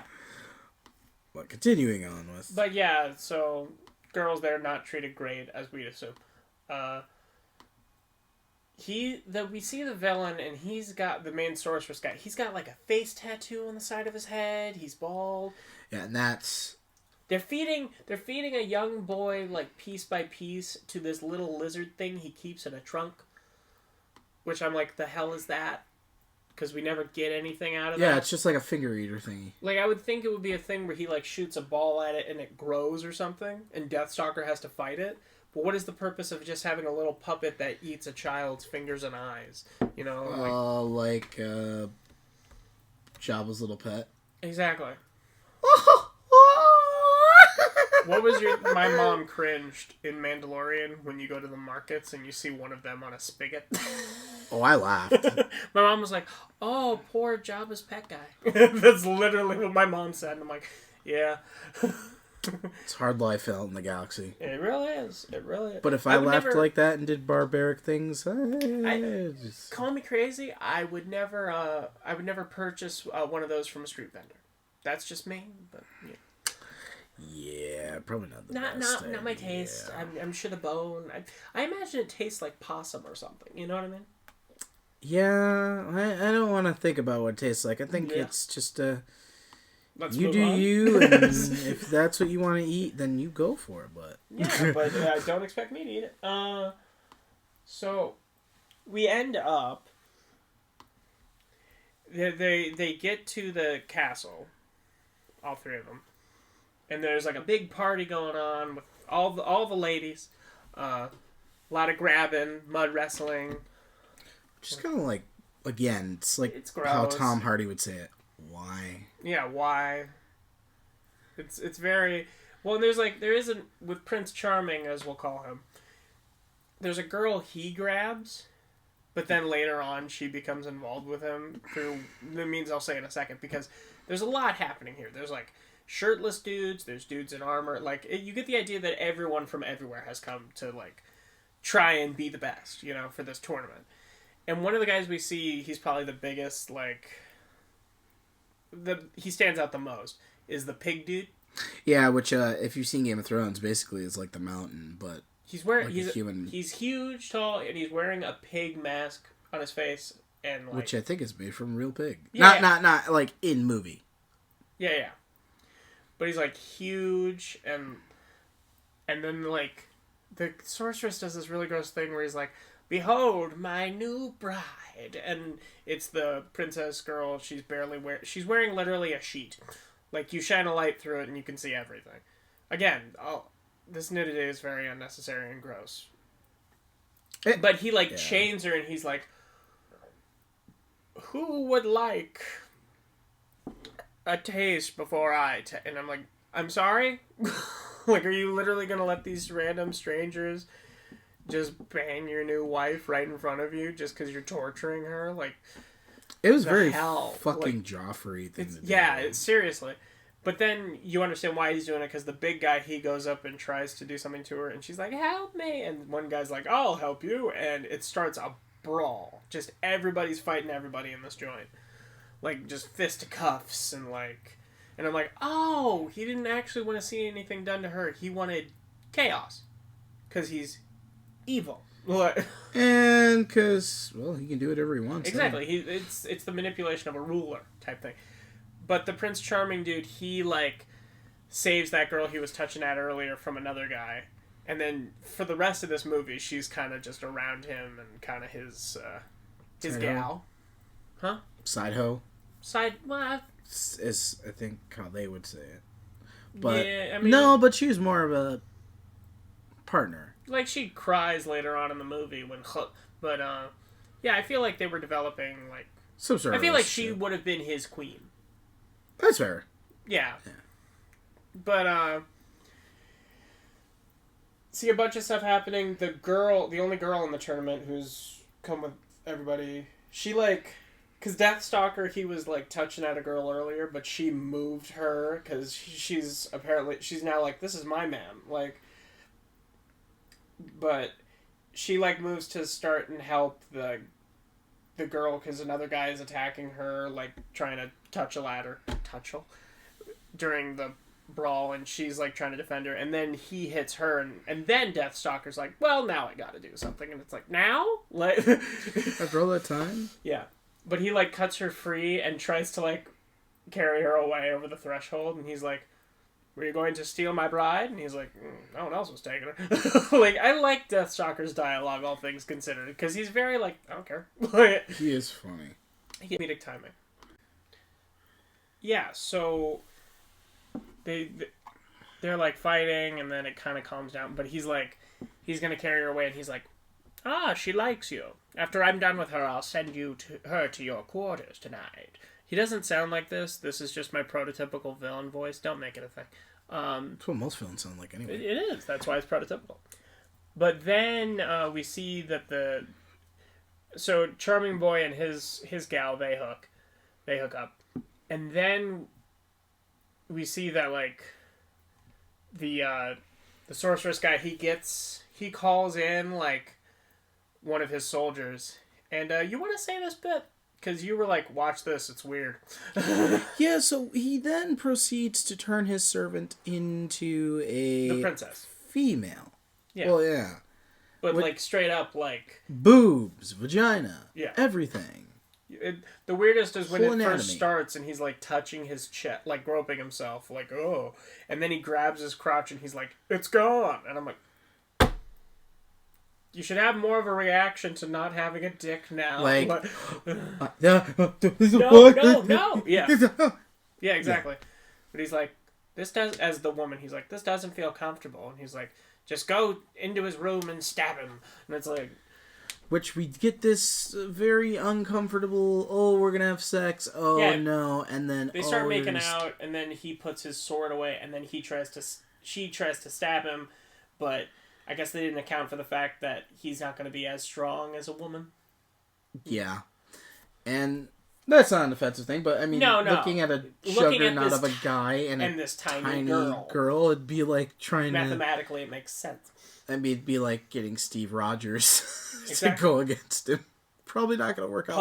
But continuing on with... But yeah, so girls there not treated great, as we'd assume. We see the villain and he's got the main sorceress guy. He's got like a face tattoo on the side of his head. He's bald. Yeah, and that's... They're feeding a young boy, like, piece by piece to this little lizard thing he keeps in a trunk. Which I'm like, the hell is that? Because we never get anything out of that. Yeah, it's just like a finger eater thingy. Like, I would think it would be a thing where he, like, shoots a ball at it and it grows or something, and Deathstalker has to fight it. But what is the purpose of just having a little puppet that eats a child's fingers and eyes? Like Jabba's little pet. Exactly. What was my mom cringed in Mandalorian when you go to the markets and you see one of them on a spigot? Oh, I laughed. My mom was like, "Oh, poor Jabba's pet guy." That's literally what my mom said. And I'm like, "Yeah." It's hard life out in the galaxy. It really is. It really is. But if I laughed like that and did barbaric things, call me crazy. I would never purchase one of those from a street vendor. That's just me. But yeah. Yeah, probably not the best. Not my taste. I'm sure the bone. I imagine it tastes like possum or something. You know what I mean? Yeah, I don't want to think about what it tastes like. I think it's just you do on. You, and if that's what you want to eat, then you go for it. But yeah, but don't expect me to eat it. So we end up. They get to the castle, all three of them, and there's like a big party going on with all the ladies, a lot of grabbing, mud wrestling. Just kind of like, again, it's like how Tom Hardy would say it. Why? Yeah, why? It's very well. There isn't with Prince Charming, as we'll call him. There's a girl he grabs, but then later on she becomes involved with him through the means I'll say in a second, because there's a lot happening here. There's like shirtless dudes. There's dudes in armor. Like you get the idea that everyone from everywhere has come to like try and be the best, for this tournament. And one of the guys we see, he's probably the biggest, like, he stands out the most, is the pig dude. Yeah, which, if you've seen Game of Thrones, basically is like the mountain, but he's wearing, like he's huge, tall, and he's wearing a pig mask on his face, and like, which I think is made from real pig. Yeah, not like in movie. Yeah. But he's like huge, and then like, the sorceress does this really gross thing where he's like, "Behold, my new bride," and it's the princess girl. She's wearing literally a sheet. Like, you shine a light through it and you can see everything. Again, this nudity is very unnecessary and gross. But he chains her, and he's like, "Who would like a taste before I?" And I'm like, "I'm sorry." Like, are you literally gonna let these random strangers just bang your new wife right in front of you just because you're torturing her? Like, it was very fucking Joffrey thing to do. Yeah, seriously. But then you understand why he's doing it, because the big guy, he goes up and tries to do something to her, and she's like, "Help me!" And one guy's like, "I'll help you," and it starts a brawl. Just everybody's fighting everybody in this joint. Like, just fisticuffs and like... And I'm like, oh, he didn't actually want to see anything done to her. He wanted chaos. Because he's evil. And because, well, he can do whatever he wants. Exactly. It's the manipulation of a ruler type thing. But the Prince Charming dude, he, like, saves that girl he was touching at earlier from another guy. And then for the rest of this movie, she's kind of just around him and kind of his gal. Huh? Side hoe. Well, is, I think, how they would say it. But yeah, I mean, no, but she's more of a partner. Like, she cries later on in the movie when... But, yeah, I feel like they were developing, like... Some sort of... I feel like she would have been his queen. That's fair. Yeah. But, see a bunch of stuff happening. The only girl in the tournament who's come with everybody, she, like... Because Deathstalker, he was, like, touching at a girl earlier, but she moved her, because she's now like, "This is my man." Like... But she, like, moves to start and help the girl, because another guy is attacking her, like, trying to touch a ladder. During the brawl, and she's, like, trying to defend her, and then he hits her, and then Deathstalker's like, "Well, now I gotta do something," and it's like, now? Like... After all that time? Yeah. But he, like, cuts her free and tries to, like, carry her away over the threshold, and he's like, "Were you going to steal my bride?" And he's like, "No one else was taking her." Like, I like Deathstalker's dialogue, all things considered, because he's very, like, I don't care. He is funny. He has comedic timing. Yeah, so they're, like, fighting, and then it kind of calms down, but he's like, he's going to carry her away, and he's like, "Ah, she likes you. After I'm done with her, I'll send her to your quarters tonight." He doesn't sound like this. This is just my prototypical villain voice. Don't make it a thing. That's what most villains sound like anyway. It is. That's why it's prototypical. But then we see that so Charming Boy and his gal, they hook up, and then we see that like the sorceress guy, he calls in like one of his soldiers, and you want to say this bit because you were like, watch this, it's weird. Yeah, so he then proceeds to turn his servant into the princess, female. Yeah. Well, yeah. But like straight up like boobs, vagina, yeah, everything. The weirdest is when Full it anatomy. first starts and he's like touching his chest, like groping himself, like oh, and then he grabs his crotch and he's like, it's gone, and I'm like, you should have more of a reaction to not having a dick now. Like, no, yeah, yeah, exactly. Yeah. But he's like, this does, as the woman, he's like, this doesn't feel comfortable, and he's like, just go into his room and stab him, and it's like. Which we get this very uncomfortable, oh, we're going to have sex, oh, yeah. No, and then... They start making out, and then he puts his sword away, and then she tries to stab him, but I guess they didn't account for the fact that he's not going to be as strong as a woman. Yeah. And that's not an offensive thing, but I mean, looking at a juggernaut of a guy and this tiny girl, it'd be like trying Mathematically, it makes sense. I mean, it'd be like getting Steve Rogers to go against him. Probably not going to work out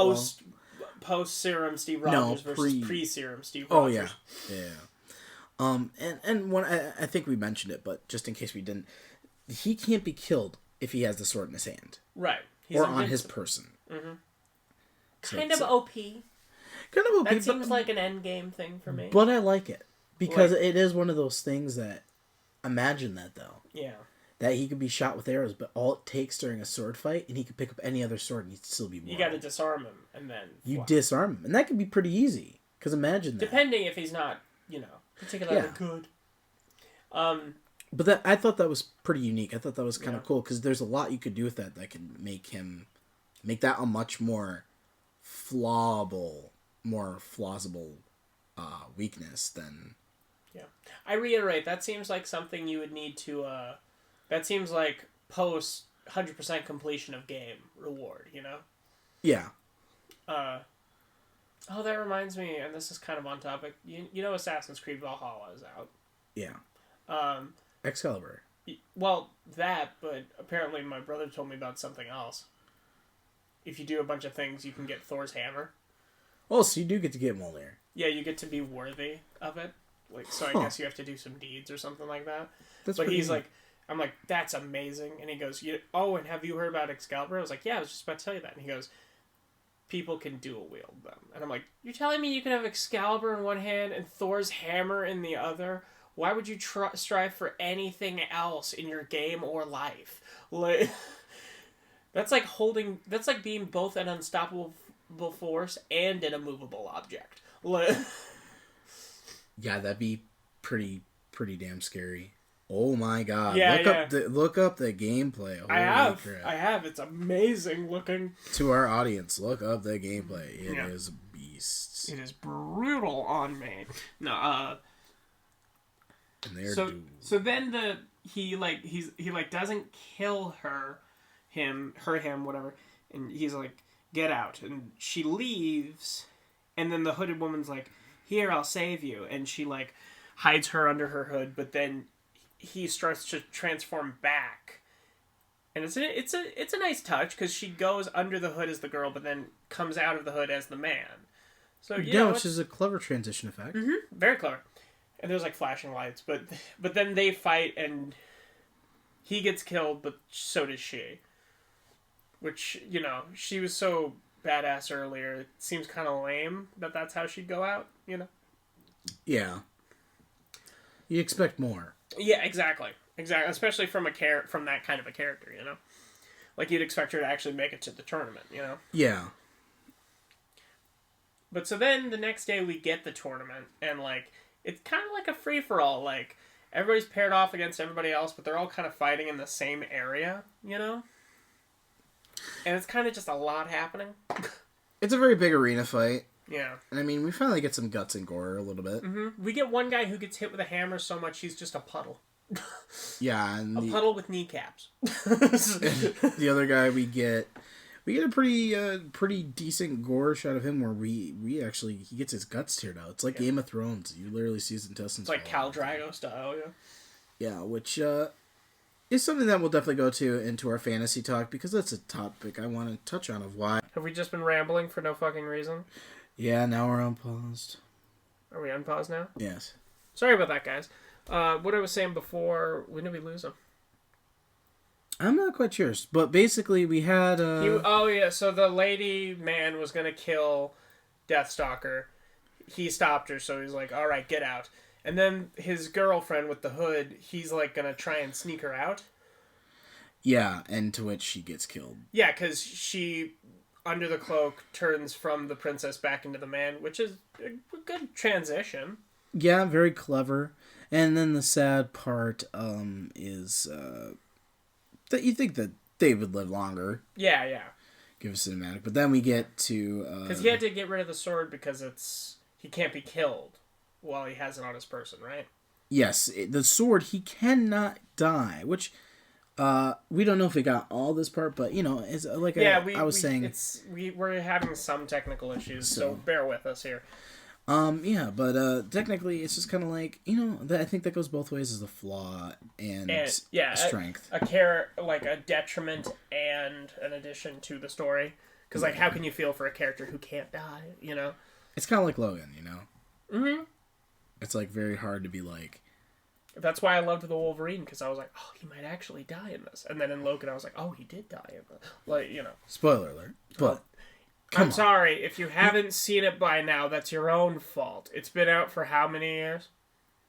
Post serum Steve Rogers versus pre-serum Steve Rogers. Oh yeah. And one I think we mentioned it, but just in case we didn't, he can't be killed if he has the sword in his hand, right? He's or on his person. Mm-hmm. So kind of OP. Kind of OP. That seems like an end game thing for me. But I like it because it is one of those things that. Imagine that though. Yeah. That he could be shot with arrows, but all it takes during a sword fight, and he could pick up any other sword and he'd still be mortal. You got to disarm him, and then... You disarm him, and that could be pretty easy. Because imagine that. Depending if he's not, particularly good. But I thought that was pretty unique. I thought that was kind of cool, because there's a lot you could do with that could make that a much more flawable, more plausible weakness than... Yeah. I reiterate, that seems like something you would need to... That seems like post 100% completion of game reward, Yeah. Oh, that reminds me, and this is kind of on topic. You know Assassin's Creed Valhalla is out. Yeah. Excalibur. Well, that, but apparently my brother told me about something else. If you do a bunch of things, you can get Thor's hammer. Oh, so you do get to get Mjolnir. Yeah, you get to be worthy of it. So I guess you have to do some deeds or something like that. But he's like... I'm like, that's amazing. And he goes, and have you heard about Excalibur? I was like, yeah, I was just about to tell you that. And he goes, people can dual wield them. And I'm like, you're telling me you can have Excalibur in one hand and Thor's hammer in the other? Why would you strive for anything else in your game or life? Like, that's like being both an unstoppable force and an immovable object. Like, yeah, that'd be pretty damn scary. Oh my god! Yeah, look up the gameplay. Holy I have. crap. I have. It's amazing looking. To our audience, look up the gameplay. It is beasts. It is brutal on me. No. And so then he doesn't kill him, whatever, and he's like, get out, and she leaves, and then the hooded woman's like, here, I'll save you, and she like hides her under her hood, but then he starts to transform back, and it's a nice touch because she goes under the hood as the girl, but then comes out of the hood as the man. So which is a clever transition effect. Mm-hmm, very clever. And there's like flashing lights, but then they fight and he gets killed, but so does she. Which she was so badass earlier. It seems kind of lame that that's how she'd go out. Yeah. You expect more. Yeah, exactly. Especially from that kind of a character, Like you'd expect her to actually make it to the tournament, Yeah. But so then the next day we get the tournament, and like it's kind of like a free for all. Like everybody's paired off against everybody else, but they're all kind of fighting in the same area, And it's kind of just a lot happening. It's a very big arena fight. Yeah. And I mean, we finally get some guts and gore a little bit. Mm-hmm. We get one guy who gets hit with a hammer so much he's just a puddle. Yeah. And puddle with kneecaps. The other guy we get We get a pretty decent gore shot of him where we actually he gets his guts teared out. It's like Game of Thrones. You literally see his intestines. It's like Khal Drogo style, yeah. Yeah, which is something that we'll definitely go to into our fantasy talk because that's a topic I want to touch on of why. Have we just been rambling for no fucking reason? Yeah, now we're unpaused. Are we unpaused now? Yes. Sorry about that, guys. What I was saying before, when did we lose him? I'm not quite sure, but basically we had... so the lady man was going to kill Deathstalker. He stopped her, so he's like, alright, get out. And then his girlfriend with the hood, he's like going to try and sneak her out. Yeah, and to which she gets killed. Yeah, because she, under the cloak, turns from the princess back into the man, which is a good transition. Yeah, very clever. And then the sad part is... that you think that they would live longer. Yeah. Give a cinematic. But then we get to... Because he had to get rid of the sword because he can't be killed while he has it on his person, right? Yes. The sword, he cannot die. Which, we don't know if we got all this part, but, it's like I was saying... We're having some technical issues, so bear with us here. Yeah, but technically it's just kind of like, I think that goes both ways as a flaw and strength. A detriment and an addition to the story. Because, how can you feel for a character who can't die, It's kind of like Logan, Mm-hmm. It's, very hard to be like... That's why I loved the Wolverine, because I was like, oh, he might actually die in this. And then in Logan, I was like, oh, he did die in this. Spoiler alert. But... I'm sorry, if you haven't seen it by now, that's your own fault. It's been out for how many years?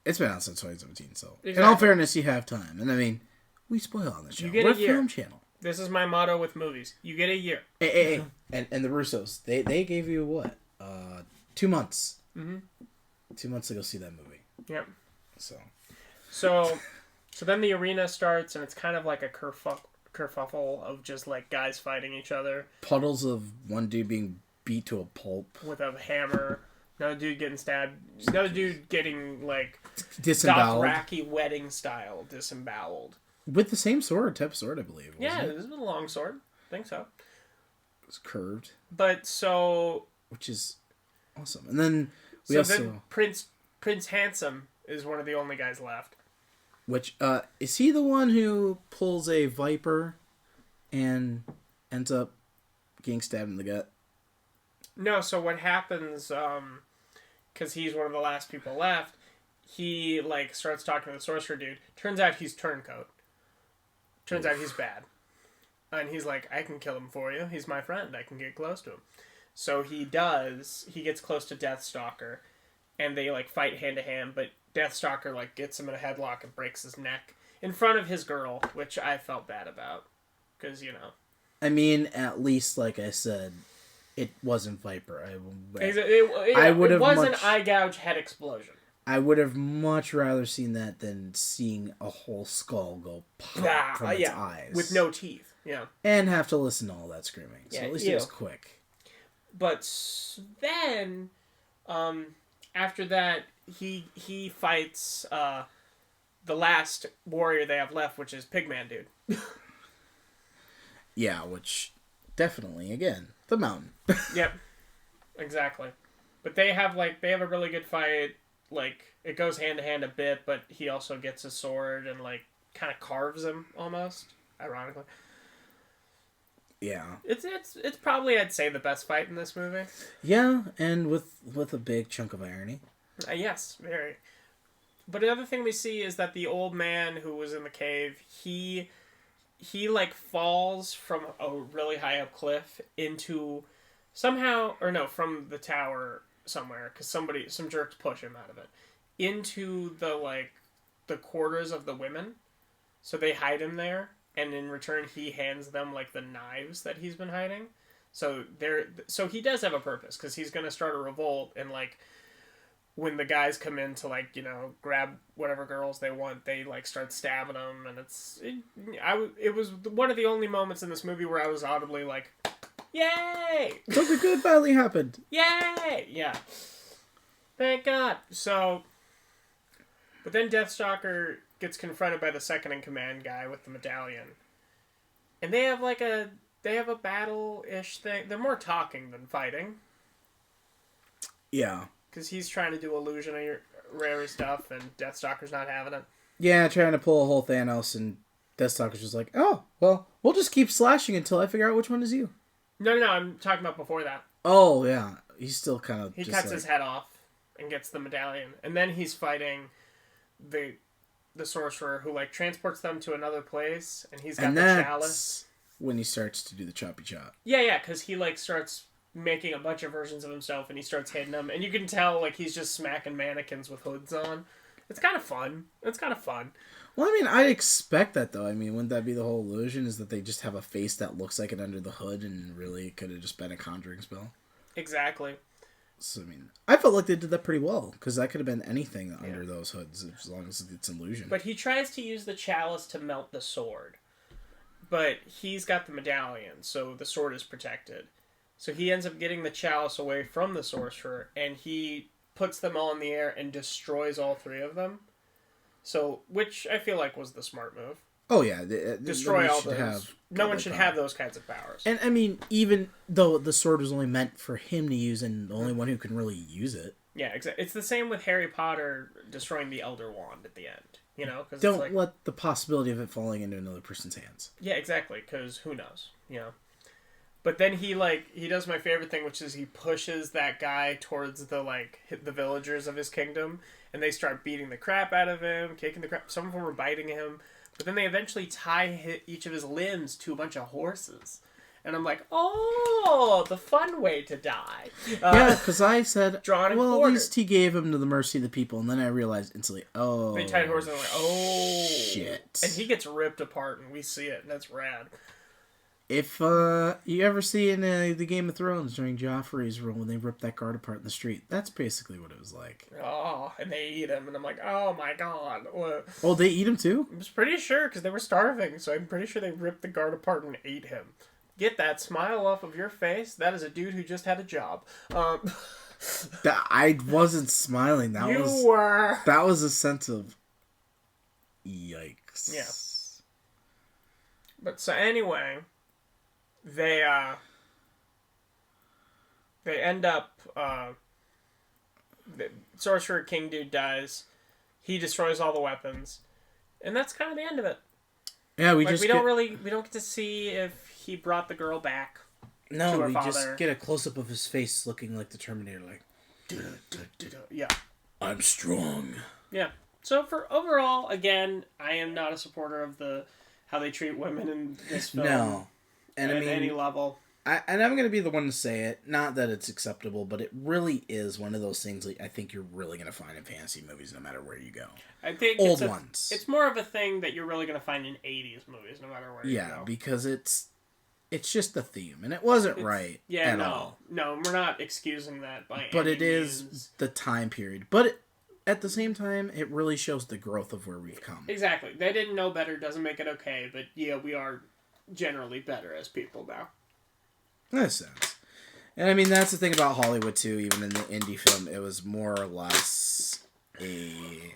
It's been out since 2017, so... Exactly. In all fairness, you have time. And we spoil on this channel. You get a year. Film channel. This is my motto with movies. You get a year. Hey. And the Russos, they gave you what? 2 months. Mm-hmm. 2 months to go see that movie. Yep. So then the arena starts, and it's kind of like a kerfuffle of just guys fighting each other. Puddles of one dude being beat to a pulp with a hammer. Another dude getting stabbed. Another dude getting disemboweled. Dothraki wedding style disemboweled. With the same type of sword, I believe. Yeah, this is a long sword. I think so. It was curved. Which is awesome. And then then Prince Handsome is one of the only guys left. Which, is he the one who pulls a viper and ends up getting stabbed in the gut? No, so what happens, because he's one of the last people left, he, starts talking to the sorcerer dude. Turns out he's turncoat. Turns out he's bad. And he's like, I can kill him for you. He's my friend. I can get close to him. So he does. He gets close to Deathstalker, and they, fight hand-to-hand, but Deathstalker, gets him in a headlock and breaks his neck in front of his girl, which I felt bad about. Because, at least, like I said, it wasn't Viper. It wasn't eye gouge head explosion. I would have much rather seen that than seeing a whole skull go pop from its eyes. With no teeth, yeah. And have to listen to all that screaming. So at least it was quick. But then, after that... He fights the last warrior they have left, which is Pigman Dude. Yeah, which definitely, again, the mountain. Yep, exactly. But they have a really good fight. It goes hand to hand a bit, but he also gets his sword and kind of carves him almost, ironically. Yeah. It's probably, I'd say, the best fight in this movie. Yeah, and with a big chunk of irony. Yes, very. But another thing we see is that the old man who was in the cave, he falls from a really high up cliff into from the tower somewhere, because some jerks push him out of it, into the quarters of the women. So they hide him there, and in return he hands them the knives that he's been hiding. So he does have a purpose, because he's going to start a revolt, and when the guys come in to grab whatever girls they want, they start stabbing them, and it was one of the only moments in this movie where I was audibly yay! Something good finally happened. Yay! Yeah. Thank God. So, but then Deathstalker gets confronted by the second in command guy with the medallion, and they have they have a battle-ish thing. They're more talking than fighting. Yeah. Because he's trying to do illusionary stuff, and Deathstalker's not having it. Yeah, trying to pull a whole Thanos, and Deathstalker's just like, oh, well, we'll just keep slashing until I figure out which one is you. No, I'm talking about before that. Oh, yeah. He's still kind of... He cuts his head off and gets the medallion. And then he's fighting the sorcerer who, like, transports them to another place, and he's got the chalice. When he starts to do the choppy chop. Yeah, because he, like, starts making a bunch of versions of himself, and he starts hitting them. And you can tell, like, he's just smacking mannequins with hoods on. It's kind of fun. Well, I mean, I'd expect that, though. I mean, wouldn't that be the whole illusion, is that they just have a face that looks like it under the hood, and really it could have just been a conjuring spell? Exactly. So, I mean, I felt like they did that pretty well, because that could have been anything under those hoods, as long as it's illusion. But he tries to use the chalice to melt the sword. But he's got the medallion, so the sword is protected. So he ends up getting the chalice away from the sorcerer, and he puts them all in the air and destroys all three of them. So, which I feel like was the smart move. Oh, yeah. Destroy all those. No one should have those kinds of powers. And, I mean, even though the sword was only meant for him to use, and the only one who can really use it. Yeah, exactly. It's the same with Harry Potter destroying the Elder Wand at the end. You know, cause don't let the possibility of it falling into another person's hands. Yeah, exactly. Because who knows? You know. But then he does my favorite thing, which is he pushes that guy towards the villagers of his kingdom, and they start beating the crap out of him, kicking the crap. Some of them are biting him, but then they eventually tie each of his limbs to a bunch of horses. And I'm like, oh, the fun way to die. Yeah, because I said, drawn and well, quartered. at least he gave him to the mercy of the people. And then I realized instantly, oh, they tied horses, and I'm like, oh. Shit. And he gets ripped apart, and we see it, and that's rad. If you ever see in the Game of Thrones during Joffrey's rule when they rip that guard apart in the street, that's basically what it was like. Oh, and they eat him, and I'm like, oh my god. Oh, they eat him too? I was pretty sure, because they were starving, so I'm pretty sure they ripped the guard apart and ate him. Get that smile off of your face. That is a dude who just had a job. I wasn't smiling. You were. That was a sense of yikes. Yeah. But so anyway, they end up. The Sorcerer King dude dies. He destroys all the weapons, and that's kind of the end of it. Yeah, we don't get to see if he brought the girl back. No, we just get a close up of his face looking like the Terminator, like, yeah, I'm strong. Yeah. So for overall, again, I am not a supporter of how they treat women in this film. No, and at any level. And I'm going to be the one to say it. Not that it's acceptable, but it really is one of those things that I think you're really going to find in fantasy movies no matter where you go. I think old ones. It's more of a thing that you're really going to find in 80s movies no matter where you go. Yeah, because it's just the theme, and it wasn't right at all. No, we're not excusing that by but any it is means. The time period. But at the same time, it really shows the growth of where we've come. Exactly. They didn't know better doesn't make it okay, but yeah, we are generally better as people now. That sense. And I mean, that's the thing about Hollywood, too. Even in the indie film, it was more or less a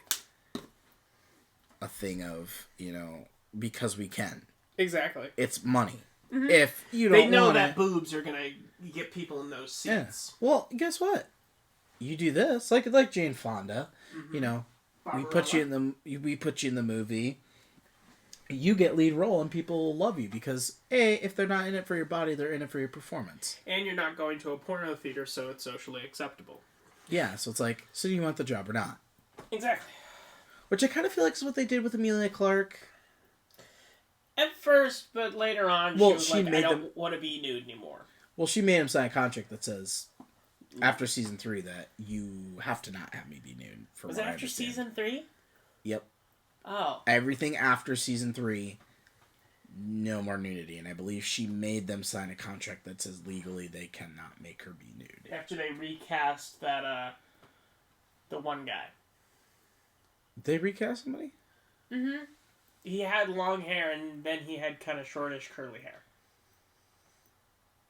thing of, because we can. Exactly. It's money. Mm-hmm. If you don't They know that boobs are going to get people in those seats. Yeah. Well, guess what? You do this, like Jane Fonda, Barbarella. we put you in the movie. You get lead role and people will love you because, if they're not in it for your body, they're in it for your performance. And you're not going to a porno theater, so it's socially acceptable. Yeah, so it's like, so do you want the job or not? Exactly. Which I kind of feel like is what they did with Emilia Clarke. At first, but later on, she I don't want to be nude anymore. Well, she made him sign a contract that says, after season 3, that you have to not have me be nude. Was it after season 3? Yep. Oh. Everything after season 3, no more nudity. And I believe she made them sign a contract that says legally they cannot make her be nude. After they recast that, the one guy. Did they recast somebody? Mm-hmm. He had long hair and then he had kind of shortish curly hair.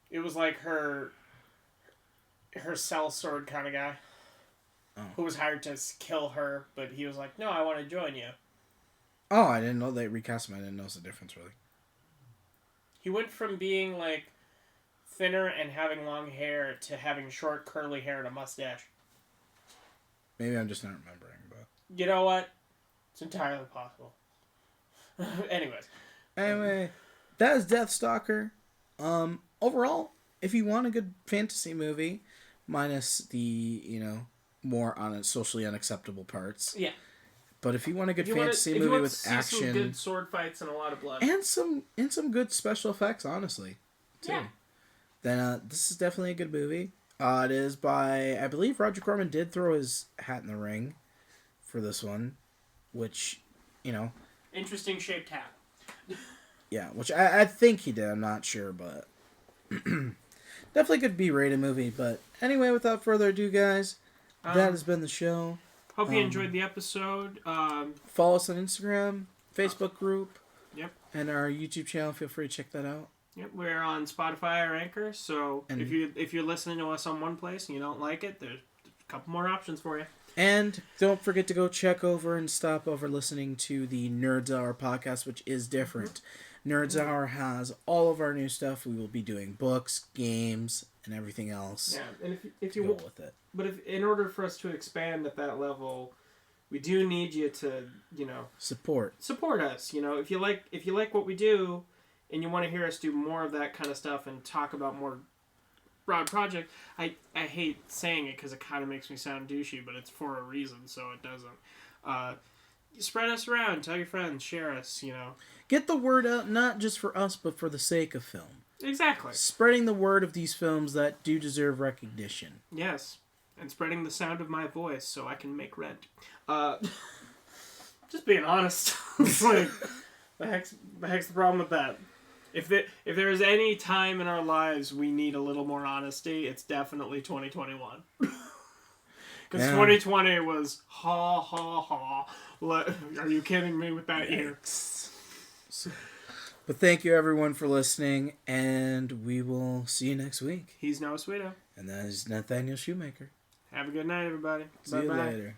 It was like her sellsword kind of guy. Oh. Who was hired to kill her, but he was like, no, I want to join you. Oh, I didn't know they recast him. I didn't know the difference, really. He went from being like thinner and having long hair to having short curly hair and a mustache. Maybe I'm just not remembering, but you know what? It's entirely possible. Anyway, that is Deathstalker. Overall, if you want a good fantasy movie, minus the, more on socially unacceptable parts. Yeah. But if you want a good fantasy movie with action, some good sword fights and a lot of blood, and some good special effects, honestly, too, then this is definitely a good movie. It is by, I believe Roger Corman did throw his hat in the ring for this one, which, interesting shaped hat. Yeah, which I think he did. I'm not sure, but definitely good B-rated movie. But anyway, without further ado, guys, that has been the show. Hope you enjoyed the episode. Follow us on Instagram, Facebook group, yep, and our YouTube channel. Feel free to check that out. Yep, we're on Spotify or Anchor. So if you're listening to us on one place and you don't like it, there's a couple more options for you. And don't forget to go check over and stop over listening to the Nerds Hour podcast, which is different. Nerds Hour has all of our new stuff. We will be doing books, games, and everything else. Yeah, and if you go with it. But if in order for us to expand at that level, we do need you to, support us. If you like what we do, and you want to hear us do more of that kind of stuff and talk about more broad project. I hate saying it because it kind of makes me sound douchey, but it's for a reason, so it doesn't. Spread us around, tell your friends, share us. Get the word out, not just for us, but for the sake of film. Exactly. Spreading the word of these films that do deserve recognition. Yes, and spreading the sound of my voice so I can make rent. Just being honest. It's like, the heck's the problem with that? If there is any time in our lives we need a little more honesty, it's definitely 2021. Because 2020 was ha ha ha. Are you kidding me with that year? But thank you everyone for listening, and we will see you next week. He's Noah Sweeto. And that is Nathaniel Shoemaker. Have a good night, everybody. See you later.